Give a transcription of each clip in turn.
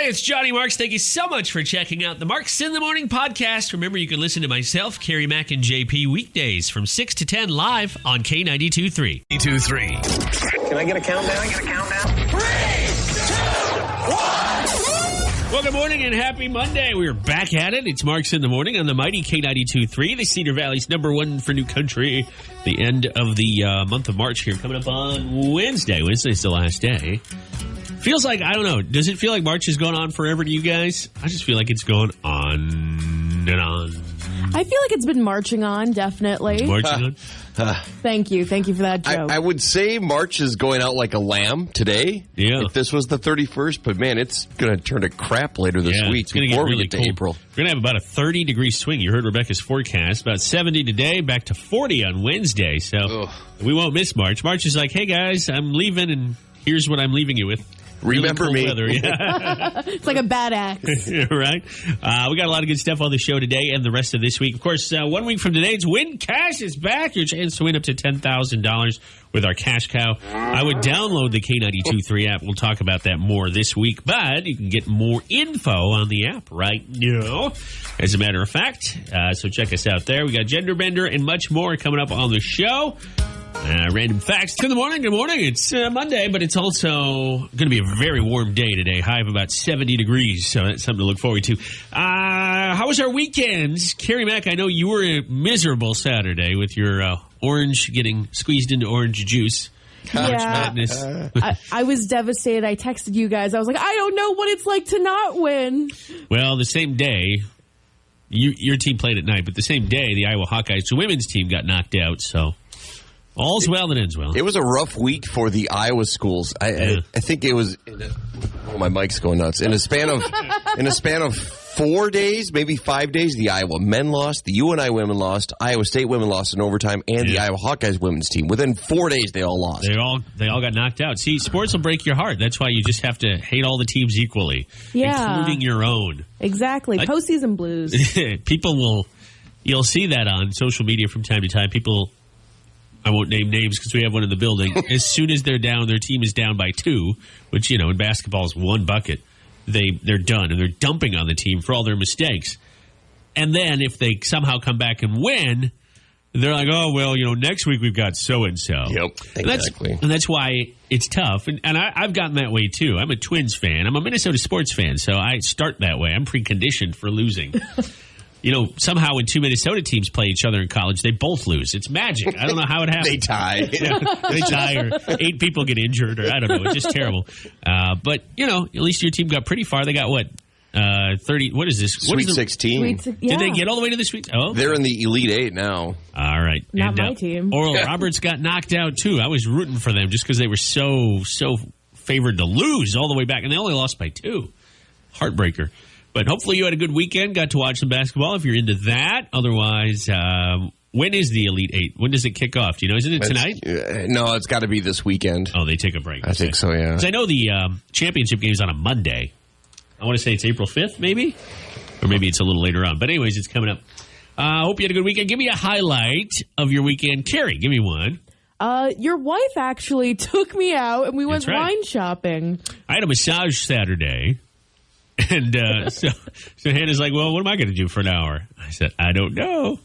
Hey, it's Johnny Marks. Thank you so much for checking out the Marks in the Morning podcast. Remember, you can listen to myself, Carrie Mack, and JP weekdays from 6 to 10 live on K92.3. 92.3. Can I get a countdown? 3, 2, 1. Well, good morning and happy Monday. We're back at it. It's Marks in the Morning on the mighty K92.3, the Cedar Valley's #1 for new country. The end of the month of March here, coming up on Wednesday. Wednesday's the last day. Feels like, I don't know, does it feel like March has gone on forever to you guys? I just feel like it's going on and on. I feel like it's been marching on, definitely. Marching on? Thank you for that joke. I would say March is going out like a lamb today. Yeah. If this was the 31st, but man, it's going to turn to crap later this week it's gonna before get really we get to cold. April. We're going to have about a 30-degree swing. You heard Rebecca's forecast. About 70 today, back to 40 on Wednesday. So we won't miss March. March is like, hey, guys, I'm leaving, and here's what I'm leaving you with. Remember really me. weather, yeah. It's like a bad axe. Right? We got a lot of good stuff on the show today and the rest of this week. Of course, 1 week from today, it's Win Cash is back. Your chance to win up to $10,000 with our Cash Cow. I would download the K92.3 app. We'll talk about that more this week, but you can get more info on the app right now, as a matter of fact. So check us out there. We got Gender Bender and much more coming up on the show. Random facts. Good morning. Good morning. It's Monday, but it's also going to be a very warm day today. High of about 70 degrees, so that's something to look forward to. How was our weekends? Carrie Mack, I know you were miserable Saturday with your orange getting squeezed into orange juice. Madness. I was devastated. I texted you guys. I was like, I don't know what it's like to not win. Well, the same day, your team played at night, but the same day, the Iowa Hawkeyes women's team got knocked out, so... All's well that ends well. It was a rough week for the Iowa schools. I think it was. My mic's going nuts. In a span of 4 days, maybe 5 days, the Iowa men lost, the UNI women lost, Iowa State women lost in overtime, and the Iowa Hawkeyes women's team. Within 4 days, they all lost. They all got knocked out. See, sports will break your heart. That's why you just have to hate all the teams equally, including your own. Exactly. Postseason blues. You'll see that on social media from time to time. People. I won't name names because we have one in the building. As soon as they're down, their team is down by 2, which, in basketball is 1 bucket. They're done, and they're dumping on the team for all their mistakes. And then if they somehow come back and win, they're like, oh, well, next week we've got so-and-so. Yep, exactly. And that's why it's tough. And I've gotten that way, too. I'm a Twins fan. I'm a Minnesota sports fan, so I start that way. I'm preconditioned for losing. Somehow when 2 Minnesota teams play each other in college, they both lose. It's magic. I don't know how it happens. They tie. They tie, or 8 people get injured, or I don't know. It's just terrible. But, at least your team got pretty far. They got, 30, what is this? Sweet 16. Did they get all the way to the Sweet? Oh, they're in the Elite 8 now. All right. Not my team. Oral Roberts got knocked out, too. I was rooting for them just because they were so favored to lose all the way back. And they only lost by 2. Heartbreaker. But hopefully you had a good weekend, got to watch some basketball if you're into that. Otherwise, when is the Elite 8? When does it kick off? Do you know? Isn't it tonight? No, it's got to be this weekend. Oh, they take a break. I think so, yeah. Because I know the championship game is on a Monday. I want to say it's April 5th, maybe? Or maybe it's a little later on. But anyways, it's coming up. I hope you had a good weekend. Give me a highlight of your weekend. Carrie, give me one. Your wife actually took me out, and we went wine shopping. I had a massage Saturday. And so Hannah's like, well, what am I going to do for an hour? I said, I don't know.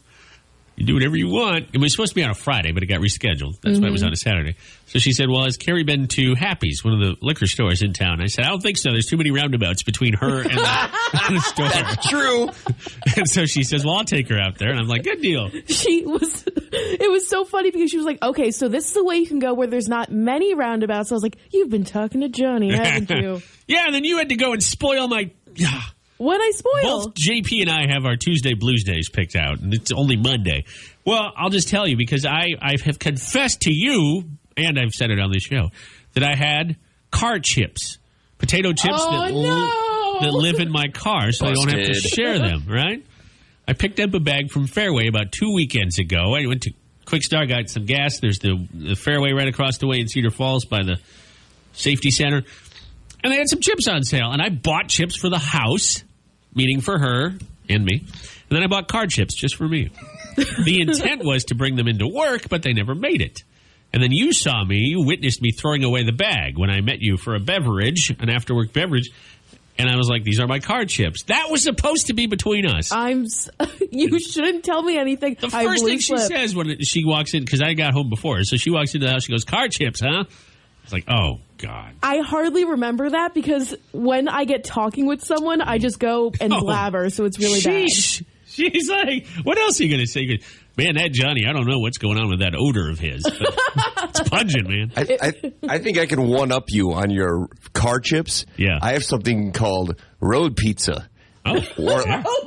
You do whatever you want. It was supposed to be on a Friday, but it got rescheduled. That's why it was on a Saturday. So she said, well, has Carrie been to Happy's, one of the liquor stores in town? I said, I don't think so. There's too many roundabouts between her and the store. That's true. And so she says, well, I'll take her out there. And I'm like, good deal. It was so funny because she was like, okay, so this is the way you can go where there's not many roundabouts. I was like, you've been talking to Johnny, haven't you? Yeah, and then you had to go and spoil my... What I spoil? Both JP and I have our Tuesday Blues Days picked out, and it's only Monday. Well, I'll just tell you, because I have confessed to you, and I've said it on this show, that I had car chips, potato chips that live in my car, so I don't have to share them, right? I picked up a bag from Fairway about 2 weekends ago. I went to Quick Start, got some gas. There's the Fairway right across the way in Cedar Falls by the safety center. And they had some chips on sale, and I bought chips for the house, meaning for her and me. And then I bought car chips just for me. The intent was to bring them into work, but they never made it. And then you saw me, you witnessed me throwing away the bag when I met you for a beverage, an after-work beverage. And I was like, these are my car chips. That was supposed to be between us. You shouldn't tell me anything. The first thing she says when she walks in, because I got home before her, so she walks into the house, she goes, car chips, huh? It's like, oh, God. I hardly remember that because when I get talking with someone, I just go and blabber, so it's really bad. She's like, what else are you going to say? Man, that Johnny, I don't know what's going on with that odor of his. It's pungent, man. I think I can one-up you on your car chips. Yeah. I have something called road pizza. Oh.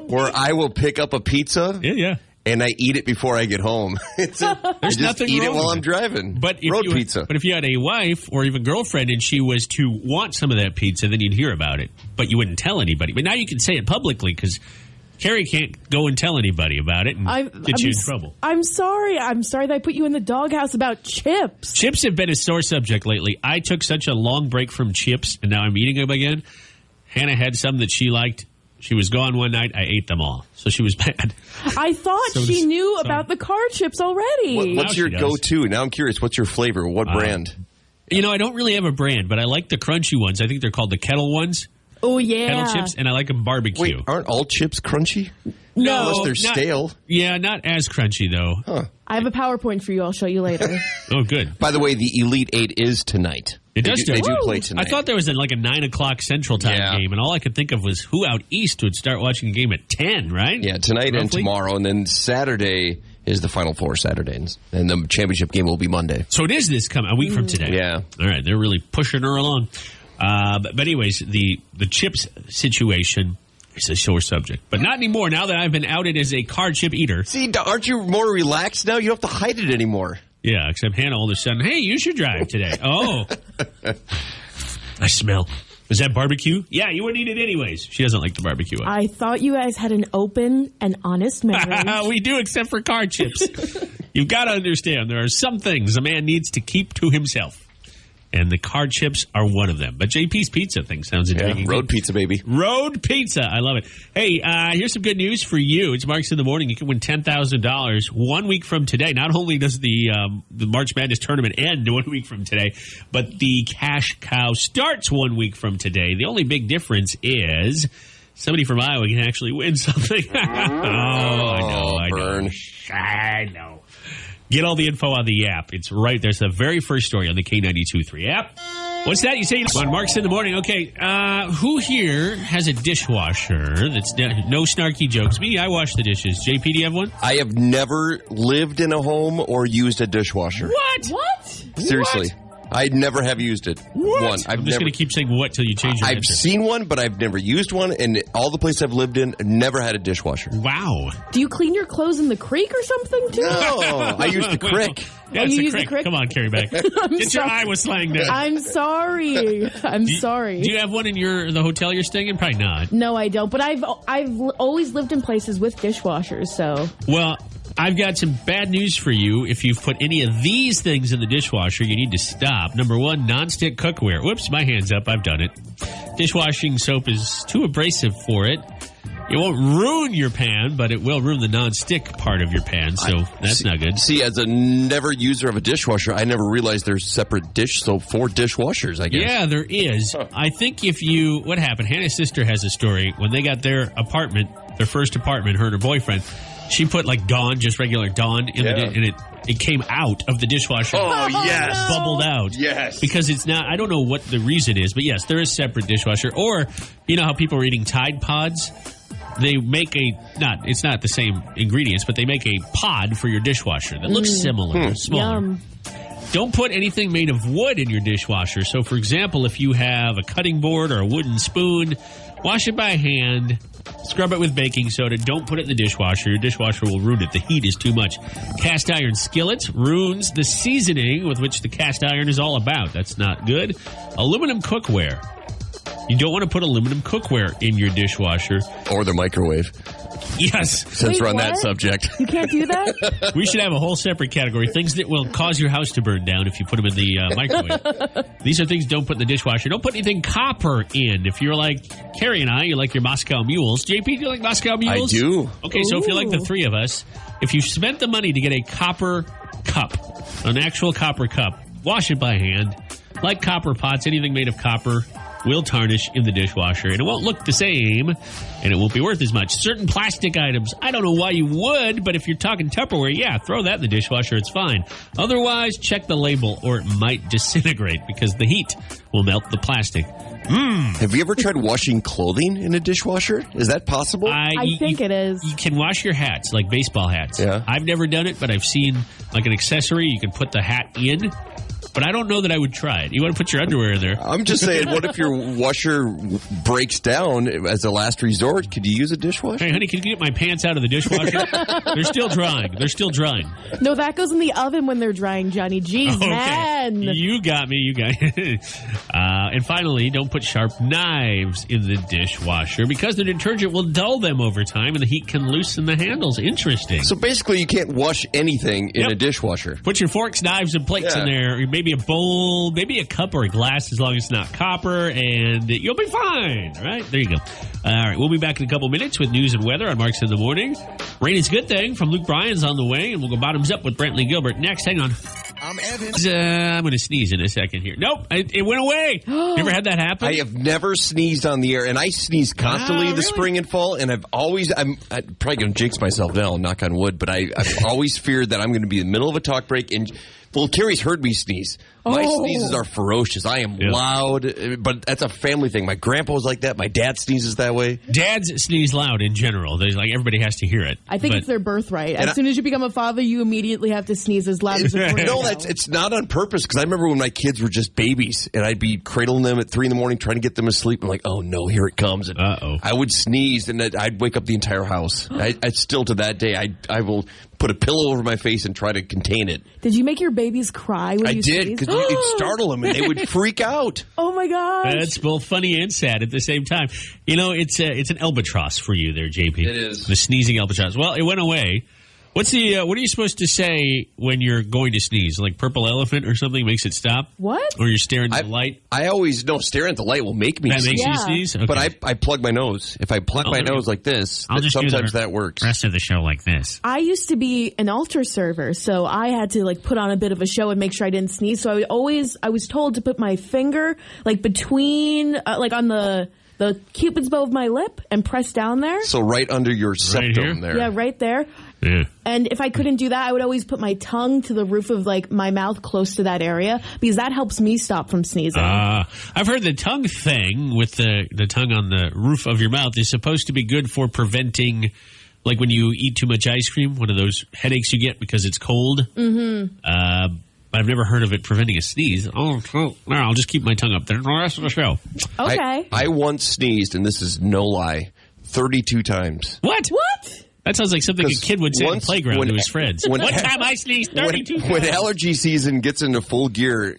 Where I will pick up a pizza. Yeah. And I eat it before I get home. I just nothing eat it wrong while with I'm driving. But pizza. But if you had a wife or even girlfriend and she was to want some of that pizza, then you'd hear about it. But you wouldn't tell anybody. But now you can say it publicly because Carrie can't go and tell anybody about it and get you in trouble. I'm sorry. I'm sorry that I put you in the doghouse about chips. Chips have been a sore subject lately. I took such a long break from chips, and now I'm eating them again. Hannah had some that she liked. She was gone one night. I ate them all. So she was mad. I thought she knew about the car chips already. What's your go-to? Now I'm curious. What's your flavor? What brand? I don't really have a brand, but I like the crunchy ones. I think they're called the kettle ones. Oh, yeah. Kettle chips, and I like them barbecue. Wait, aren't all chips crunchy? No. Unless they're stale. Yeah, not as crunchy, though. Huh. I have a PowerPoint for you. I'll show you later. Oh, good. By the way, the Elite Eight is tonight. They do play tonight. I thought there was a 9 o'clock Central Time game, and all I could think of was who out east would start watching a game at 10, right? Yeah, tonight and tomorrow, and then Saturday is the Final Four Saturdays, and the championship game will be Monday. So it is a week from today. Yeah. All right, they're really pushing her along. But anyways, the chips situation is a sore subject. But not anymore now that I've been outed as a car chip eater. See, aren't you more relaxed now? You don't have to hide it anymore. Yeah, except Hannah all of a sudden, hey, you should drive today. Oh. I smell. Is that barbecue? Yeah, you wouldn't eat it anyways. She doesn't like the barbecue. I thought you guys had an open and honest marriage. We do, except for car chips. You've got to understand, there are some things a man needs to keep to himself. And the car chips are one of them. But JP's Pizza thing sounds intriguing. Yeah, road pizza, baby. Road pizza. I love it. Hey, here's some good news for you. It's Marks in the Morning. You can win $10,000 1 week from today. Not only does the March Madness tournament end 1 week from today, but the cash cow starts 1 week from today. The only big difference is somebody from Iowa can actually win something. I know. Get all the info on the app. It's right there's the very first story on the K92.3 app. What's that? You say on Marks in the Morning. Okay, who here has a dishwasher that's no snarky jokes? Me, I wash the dishes. JP, do you have one? I have never lived in a home or used a dishwasher. What? Seriously. What? I never have used it. What? I'm just going to keep saying what till you change your answer. I've seen one, but I've never used one, and all the places I've lived in never had a dishwasher. Wow. Do you clean your clothes in the creek or something, too? No, I use the crick. Yeah, you use the crick? Come on, Carrie back. Get your Iowa slang down. I'm sorry. Sorry. Do you have one in the hotel you're staying in? Probably not. No, I don't. But I've always lived in places with dishwashers, so. Well, I've got some bad news for you. If you've put any of these things in the dishwasher, you need to stop. Number one, nonstick cookware. Whoops, my hand's up. I've done it. Dishwashing soap is too abrasive for it. It won't ruin your pan, but it will ruin the nonstick part of your pan, so that's not good. See, as a never user of a dishwasher, I never realized there's separate dish soap for dishwashers, I guess. Yeah, there is. Huh. I think what happened, Hannah's sister has a story. When they got their first apartment, her and her boyfriend, she put Dawn, just regular Dawn, in the and it came out of the dishwasher. Oh, yes. Bubbled out. Yes. Because it's not, I don't know what the reason is, but yes, there is separate dishwasher. Or, you know how people are eating Tide Pods? They make it's not the same ingredients, but they make a pod for your dishwasher that looks similar, smaller. Yum. Don't put anything made of wood in your dishwasher. So, for example, if you have a cutting board or a wooden spoon, wash it by hand, scrub it with baking soda. Don't put it in the dishwasher. Your dishwasher will ruin it. The heat is too much. Cast iron skillets ruins the seasoning with which the cast iron is all about. That's not good. Aluminum cookware. You don't want to put aluminum cookware in your dishwasher. Or the microwave. Yes. Since we're on that subject. You can't do that? We should have a whole separate category. Things that will cause your house to burn down if you put them in the microwave. These are things don't put in the dishwasher. Don't put anything copper in. If you're like Carrie and I, you like your Moscow mules. JP, do you like Moscow mules? I do. Okay, so if you're like the three of us, if you spent the money to get a copper cup, an actual copper cup, wash it by hand. Like copper pots, anything made of copper, will tarnish in the dishwasher, and it won't look the same, and it won't be worth as much. Certain plastic items, I don't know why you would, but if you're talking Tupperware, yeah, throw that in the dishwasher. It's fine. Otherwise, check the label, or it might disintegrate because the heat will melt the plastic. Have you ever tried washing clothing in a dishwasher? Is that possible? I think it is. You can wash your hats, like baseball hats. Yeah. I've never done it, but I've seen like an accessory you can put the hat in. But I don't know that I would try it. You want to put your underwear in there. I'm just saying, what if your washer breaks down as a last resort? Could you use a dishwasher? Hey, honey, can you get my pants out of the dishwasher? They're still drying. They're still drying. No, that goes in the oven when they're drying, Johnny. Jeez, Okay. man. You got me. You got me. And finally, don't put sharp knives in the dishwasher because the detergent will dull them over time and the heat can loosen the handles. Interesting. So basically, you can't wash anything in a dishwasher. Put your forks, knives, and plates in there. Or maybe a bowl, maybe a cup or a glass as long as it's not copper, and you'll be fine. All right, there you go. All right, we'll be back in a couple minutes with news and weather on Marks in the Morning. Rain is a good thing from Luke Bryan's on the way, and we'll go bottoms up with Brantley Gilbert next. Hang on. I'm Evan. I'm going to sneeze in a second here. Nope, it went away. You ever had that happen? I have never sneezed on the air, and I sneeze constantly in the spring and fall, and I'm probably going to jinx myself now, knock on wood, but I've always feared that I'm going to be in the middle of a talk break, and well, Carrie's heard me sneeze. My sneezes are ferocious. I am loud, but that's a family thing. My grandpa was like that. My dad sneezes that way. Dads sneeze loud in general. There's like everybody has to hear it. I think it's their birthright. As soon as you become a father, you immediately have to sneeze as loud as a No, it's not on purpose, because I remember when my kids were just babies, and I'd be cradling them at 3 a.m, trying to get them asleep. I'm like, oh no, here it comes. And I would sneeze, and I'd wake up the entire house. I still, to that day, I will put a pillow over my face and try to contain it. Did you make your babies cry when you sneezed? I did, because you could startle them, and they would freak out. Oh my gosh. That's both funny and sad at the same time. You know, it's an albatross for you there, JP. It is. The sneezing albatross. Well, it went away. What are you supposed to say when you're going to sneeze? Like purple elephant or something makes it stop? What? Or you're staring at the light? I always know staring at the light will make me That sneeze. makes you sneeze? Okay. But I plug my nose. If I plug my nose like this, sometimes that works. Rest of the show like this. I used to be an altar server, so I had to like put on a bit of a show and make sure I didn't sneeze. So I was told to put my finger like between like on the cupid's bow of my lip and press down there. So right under your septum there. Yeah, right there. Yeah. And if I couldn't do that, I would always put my tongue to the roof of like my mouth close to that area because that helps me stop from sneezing. I've heard the tongue thing with the tongue on the roof of your mouth is supposed to be good for preventing, like when you eat too much ice cream, one of those headaches you get because it's cold. Mm-hmm. But I've never heard of it preventing a sneeze. I'll just keep my tongue up there the rest of the show. Okay. I once sneezed, and this is no lie, 32 times. What? That sounds like something a kid would say on the playground to his friends. One time I sneezed 32 times. When allergy season gets into full gear,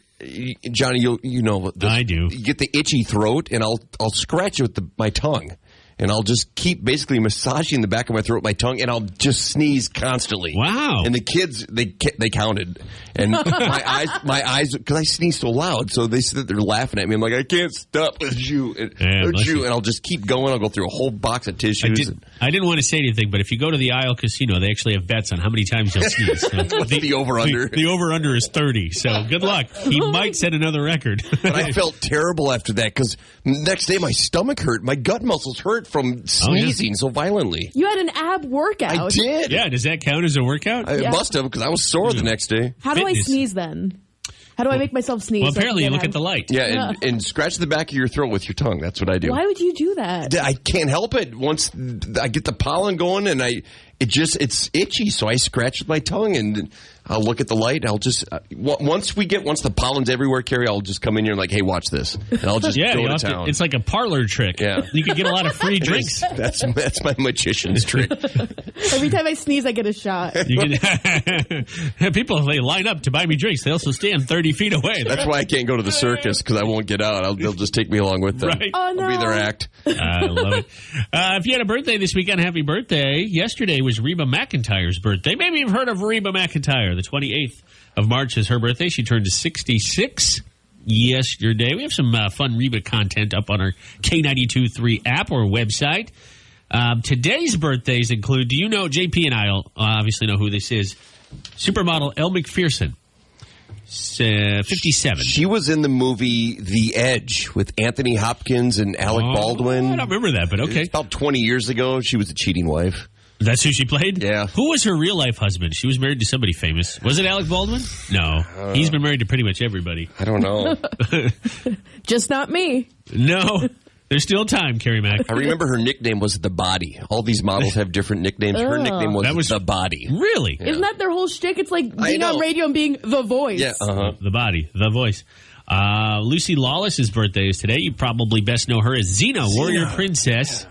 Johnny, you know this. I do. You get the itchy throat, and I'll scratch it with my tongue. And I'll just keep basically massaging the back of my throat with my tongue, and I'll just sneeze constantly. Wow. And the kids, they counted. And my eyes, because I sneeze so loud, so they said they're laughing at me. I'm like, I can't stop with you. And I'll just keep going. I'll go through a whole box of tissues. I didn't want to say anything, but if you go to the Isle Casino, they actually have bets on how many times you'll sneeze. So what's the over-under? The over-under is 30, so good luck. He might set another record. But I felt terrible after that, because next day my stomach hurt. My gut muscles hurt from sneezing so violently. You had an ab workout. I did. Yeah, does that count as a workout? I must have, because I was sore the next day. How do I sneeze then? How do I make myself sneeze? Well, apparently you look at the light. Yeah, and scratch the back of your throat with your tongue. That's what I do. Why would you do that? I can't help it. Once I get the pollen going, and it's itchy, so I scratch with my tongue, and I'll look at the light, and I'll just once the pollen's everywhere, Carrie, I'll just come in here and like, hey, watch this, and I'll just go to town. It's like a parlor trick. Yeah, you could get a lot of free drinks. That's my magician's trick. Every time I sneeze, I get a shot. People, they line up to buy me drinks. They also stand 30 feet away. That's why I can't go to the circus, because I won't get out. They'll just take me along with them. Right. Oh, no. I'll be their act. I love it. If you had a birthday this weekend, happy birthday. Yesterday was Reba McEntire's birthday. Maybe you've heard of Reba McEntire. The 28th of March is her birthday. She turned 66 yesterday. We have some fun Reba content up on our K92.3 app or website. Today's birthdays include, do you know, JP and I obviously know who this is, supermodel Elle McPherson. 57. She was in the movie The Edge with Anthony Hopkins and Alec Baldwin. I don't remember that, but okay. It's about 20 years ago. She was a cheating wife. That's who she played? Yeah. Who was her real-life husband? She was married to somebody famous. Was it Alec Baldwin? No. He's been married to pretty much everybody. I don't know. Just not me. No. There's still time, Carrie Mack. I remember her nickname was The Body. All these models have different nicknames. Her nickname was The Body. Really? Isn't that their whole shtick? It's like being on radio and being the voice. Yeah, The Body, the voice. Lucy Lawless's birthday is today. You probably best know her as Xena, Warrior Princess. Yeah.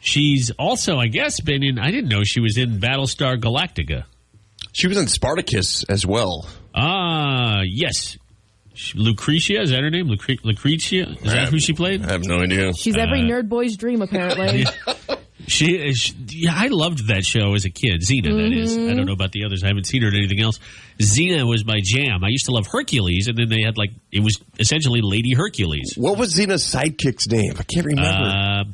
She's also, I guess, been in, I didn't know she was in Battlestar Galactica. She was in Spartacus as well. Yes. Lucretia, is that her name? Lucretia? Is that who she played? I have no idea. She's every nerd boy's dream, apparently. I loved that show as a kid. Xena, that is. I don't know about the others. I haven't seen her in anything else. Xena was my jam. I used to love Hercules, and then they had it was essentially Lady Hercules. What was Xena's sidekick's name? I can't remember.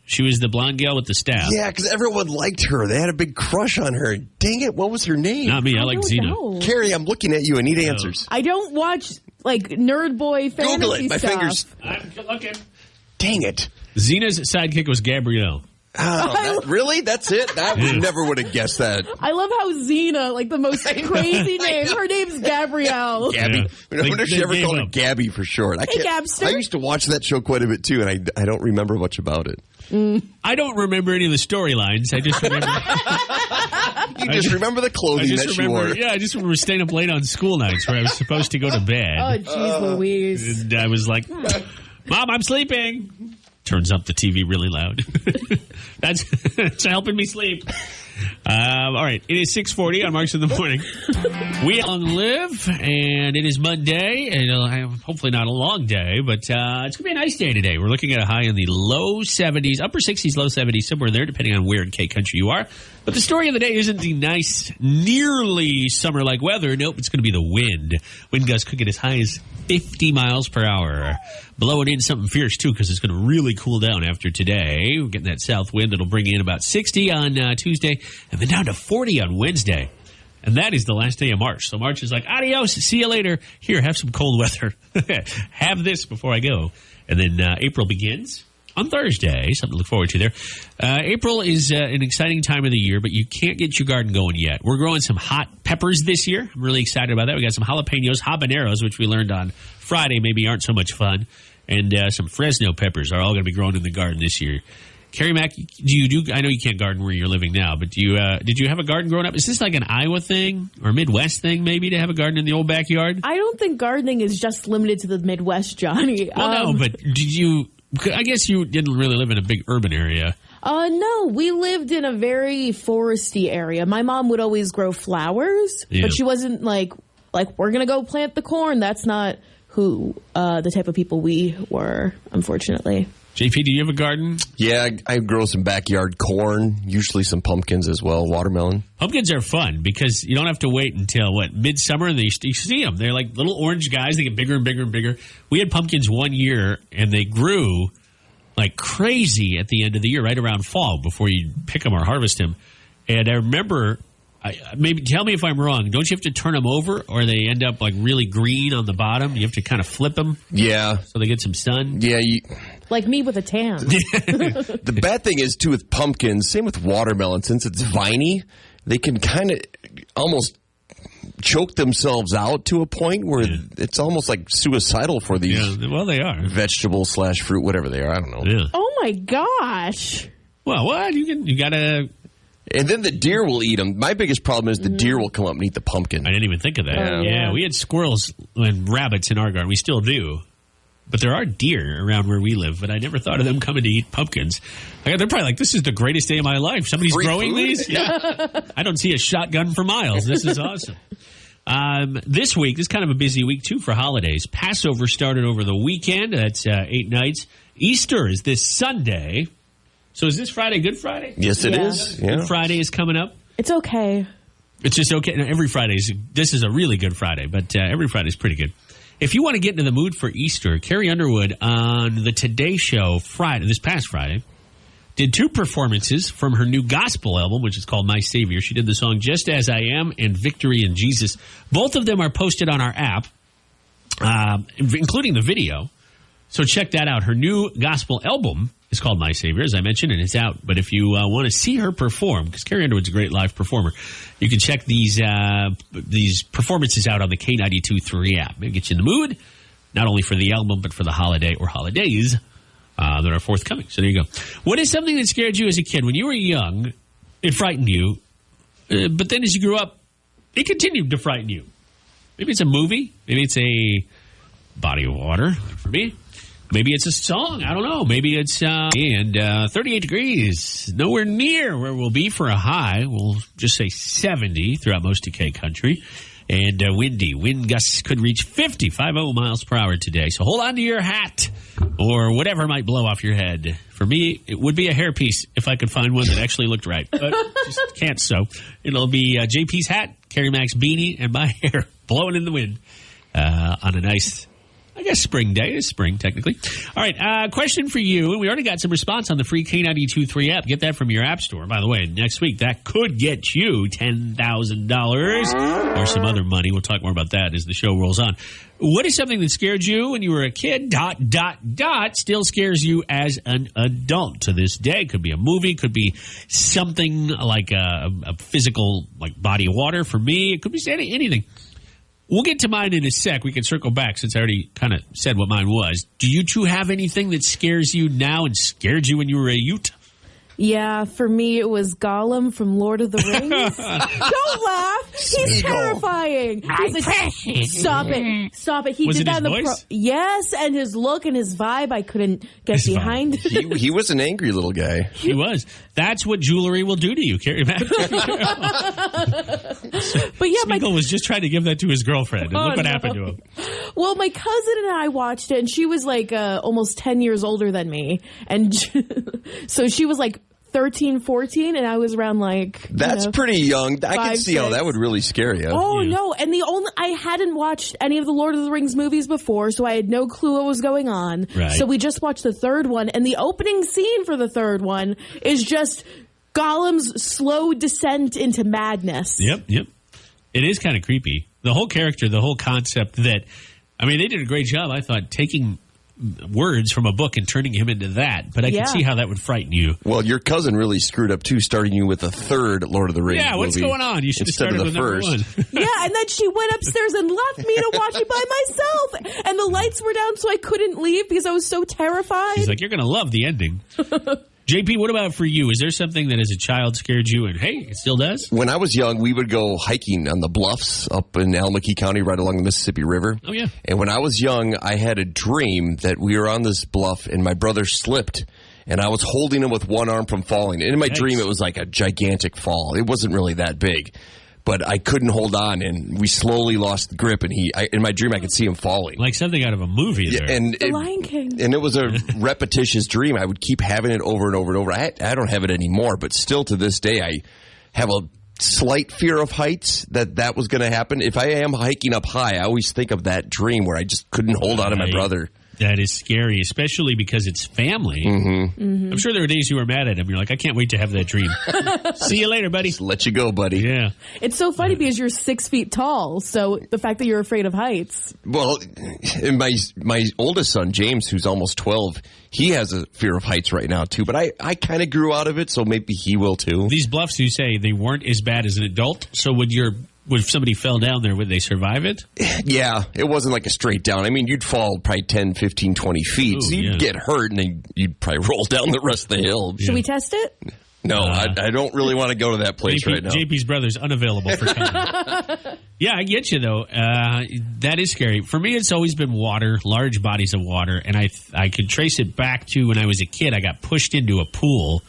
She was the blonde gal with the staff. Yeah, because everyone liked her. They had a big crush on her. Dang it, what was her name? Not me. I like Xena. Know. Carrie, I'm looking at you. I need answers. I don't watch, nerd boy fantasy Google it. My stuff. fingers. I'm looking. Dang it. Xena's sidekick was Gabrielle. Oh, really? That's it? Never would have guessed that. I love how Xena, the most crazy name. Her name's Gabrielle. Gabby. Yeah. I wonder if she ever called her Gabby for short. Hey, Gabster. I used to watch that show quite a bit, too, and I don't remember much about it. I don't remember any of the storylines. I just remember... You just remember the clothing that she wore. Yeah, I just remember staying up late on school nights where I was supposed to go to bed. Oh, jeez Louise. And I was like, Mom, I'm sleeping. Turns up the TV really loud. That's helping me sleep. All right, it is 6:40 on Marks in the Morning. We long live, and it is Monday, and hopefully not a long day, but it's going to be a nice day today. We're looking at a high in the low 70s, upper 60s, low 70s, somewhere there, depending on where in K-Country you are. But the story of the day isn't the nice, nearly summer-like weather. Nope, it's going to be the wind. Wind gusts could get as high as 50 miles per hour. Blowing in something fierce, too, because it's going to really cool down after today. We're getting that south wind that'll bring in about 60 on Tuesday, and then down to 40 on Wednesday. And that is the last day of March. So March is like, adios, see you later. Here, have some cold weather. Have this before I go. And then April begins on Thursday. Something to look forward to there. April is an exciting time of the year, but you can't get your garden going yet. We're growing some hot peppers this year. I'm really excited about that. We got some jalapenos, habaneros, which we learned on Friday maybe aren't so much fun. And some Fresno peppers are all going to be grown in the garden this year. Carrie Mack, I know you can't garden where you're living now, but did you have a garden growing up? Is this like an Iowa thing or a Midwest thing maybe to have a garden in the old backyard? I don't think gardening is just limited to the Midwest, Johnny. Well, no, but I guess you didn't really live in a big urban area. No, we lived in a very foresty area. My mom would always grow flowers, but she wasn't like we're going to go plant the corn. That's not who the type of people we were, unfortunately. JP, do you have a garden? Yeah, I grow some backyard corn, usually some pumpkins as well, watermelon. Pumpkins are fun because you don't have to wait until, midsummer, and you see them. They're like little orange guys. They get bigger and bigger and bigger. We had pumpkins one year, and they grew like crazy at the end of the year, right around fall, before you pick them or harvest them. And I remember... maybe tell me if I'm wrong. Don't you have to turn them over, or they end up like really green on the bottom? You have to kind of flip them, yeah, so they get some sun. Yeah, like me with a tan. The bad thing is too with pumpkins. Same with watermelon. Since it's viney, they can kind of almost choke themselves out to a point where it's almost like suicidal for these. Yeah, well, they are vegetable/fruit, whatever they are. I don't know. Yeah. Oh my gosh. Well, what you gotta. And then the deer will eat them. My biggest problem is the deer will come up and eat the pumpkin. I didn't even think of that. Yeah. We had squirrels and rabbits in our garden. We still do. But there are deer around where we live, but I never thought of them coming to eat pumpkins. They're probably like, this is the greatest day of my life. Somebody's Free growing food? these? Yeah. I don't see a shotgun for miles. This is awesome. This week, this is kind of a busy week, too, for holidays. Passover started over the weekend. That's 8 nights. Easter is this Sunday. So is this Friday Good Friday? Yes, it is. Yeah. Good Friday is coming up. It's okay. It's just okay. No, every Friday this is a really good Friday, but every Friday is pretty good. If you want to get into the mood for Easter, Carrie Underwood on the Today Show this past Friday, did 2 performances from her new gospel album, which is called My Savior. She did the song Just As I Am and Victory in Jesus. Both of them are posted on our app, including the video. So check that out. Her new gospel album is called My Savior, as I mentioned, and it's out. But if you want to see her perform, because Carrie Underwood's a great live performer, you can check these performances out on the K92.3 app. Maybe get you in the mood, not only for the album, but for the holiday or holidays that are forthcoming. So there you go. What is something that scared you as a kid? When you were young, it frightened you, but then as you grew up, it continued to frighten you. Maybe it's a movie. Maybe it's a body of water, like for me. Maybe it's a song. I don't know. Maybe it's 38 degrees. Nowhere near where we'll be for a high. We'll just say 70 throughout most of K country. And windy. Wind gusts could reach 50 miles per hour today. So hold on to your hat or whatever might blow off your head. For me, it would be a hairpiece if I could find one that actually looked right. But just can't. So it'll be JP's hat, Carrie Mac's beanie, and my hair blowing in the wind on a nice, I guess, spring day. It's spring, technically. All right, question for you. We already got some response on the free K92.3 app. Get that from your app store. By the way, next week, that could get you $10,000 or some other money. We'll talk more about that as the show rolls on. What is something that scared you when you were a kid, ... still scares you as an adult to this day? Could be a movie, could be something like a physical like body of water. For me, it could be anything. We'll get to mine in a sec. We can circle back since I already kind of said what mine was. Do you two have anything that scares you now and scared you when you were a youth? Yeah, for me it was Gollum from Lord of the Rings. Don't laugh. He's terrifying. Stop it. Stop it. He Was did it that his in the voice? Yes, and his look and his vibe I couldn't get His behind. He was an angry little guy. He was. That's what jewelry will do to you, Carrie Mac. But yeah, Smeagol was just trying to give that to his girlfriend, and look what happened to him. Well, my cousin and I watched it, and she was like almost 10 years older than me. And so she was like 13, 14, and I was around like... That's pretty young. I 5, can see how 6. that would really scare you. Oh, no. And I hadn't watched any of the Lord of the Rings movies before, so I had no clue what was going on. Right. So we just watched the third one, and the opening scene for the third one is just Gollum's slow descent into madness. Yep. It is kind of creepy. The whole character, the whole concept that... I mean, they did a great job, I thought, taking words from a book and turning him into that. But I can see how that would frighten you. Well, your cousin really screwed up, too, starting you with a third Lord of the Rings Yeah, what's movie going on? You should have instead started of with the number first. one. Yeah, and then she went upstairs and left me to watch it by myself. And the lights were down, so I couldn't leave because I was so terrified. He's like, you're going to love the ending. JP, what about for you? Is there something that as a child scared you and, hey, it still does? When I was young, we would go hiking on the bluffs up in Alameda County right along the Mississippi River. Oh, yeah. And when I was young, I had a dream that we were on this bluff and my brother slipped. And I was holding him with one arm from falling. And in my dream, it was like a gigantic fall. It wasn't really that big. But I couldn't hold on, and we slowly lost the grip. And in my dream, I could see him falling. Like something out of a movie there. And The Lion King. And it was a repetitious dream. I would keep having it over and over and over. I don't have it anymore, but still to this day, I have a slight fear of heights that was going to happen. If I am hiking up high, I always think of that dream where I just couldn't hold on to my brother. That is scary, especially because it's family. Mm-hmm. I'm sure there were days you were mad at him. You're like, I can't wait to have that dream. See you later, buddy. Just let you go, buddy. Yeah. It's so funny because you're 6 feet tall, so the fact that you're afraid of heights. Well, and my oldest son, James, who's almost 12, he has a fear of heights right now, too. But I kind of grew out of it, so maybe he will, too. These bluffs, you say, they weren't as bad as an adult. So if somebody fell down there, would they survive it? Yeah, it wasn't like a straight down. I mean, you'd fall probably 10, 15, 20 feet. Ooh, so you'd get hurt, and then you'd probably roll down the rest of the hill. Should we test it? No, I don't really want to go to that place right now. JP's brother's unavailable for coming. Yeah, I get you, though. That is scary. For me, it's always been water, large bodies of water. And I could trace it back to when I was a kid. I got pushed into a pool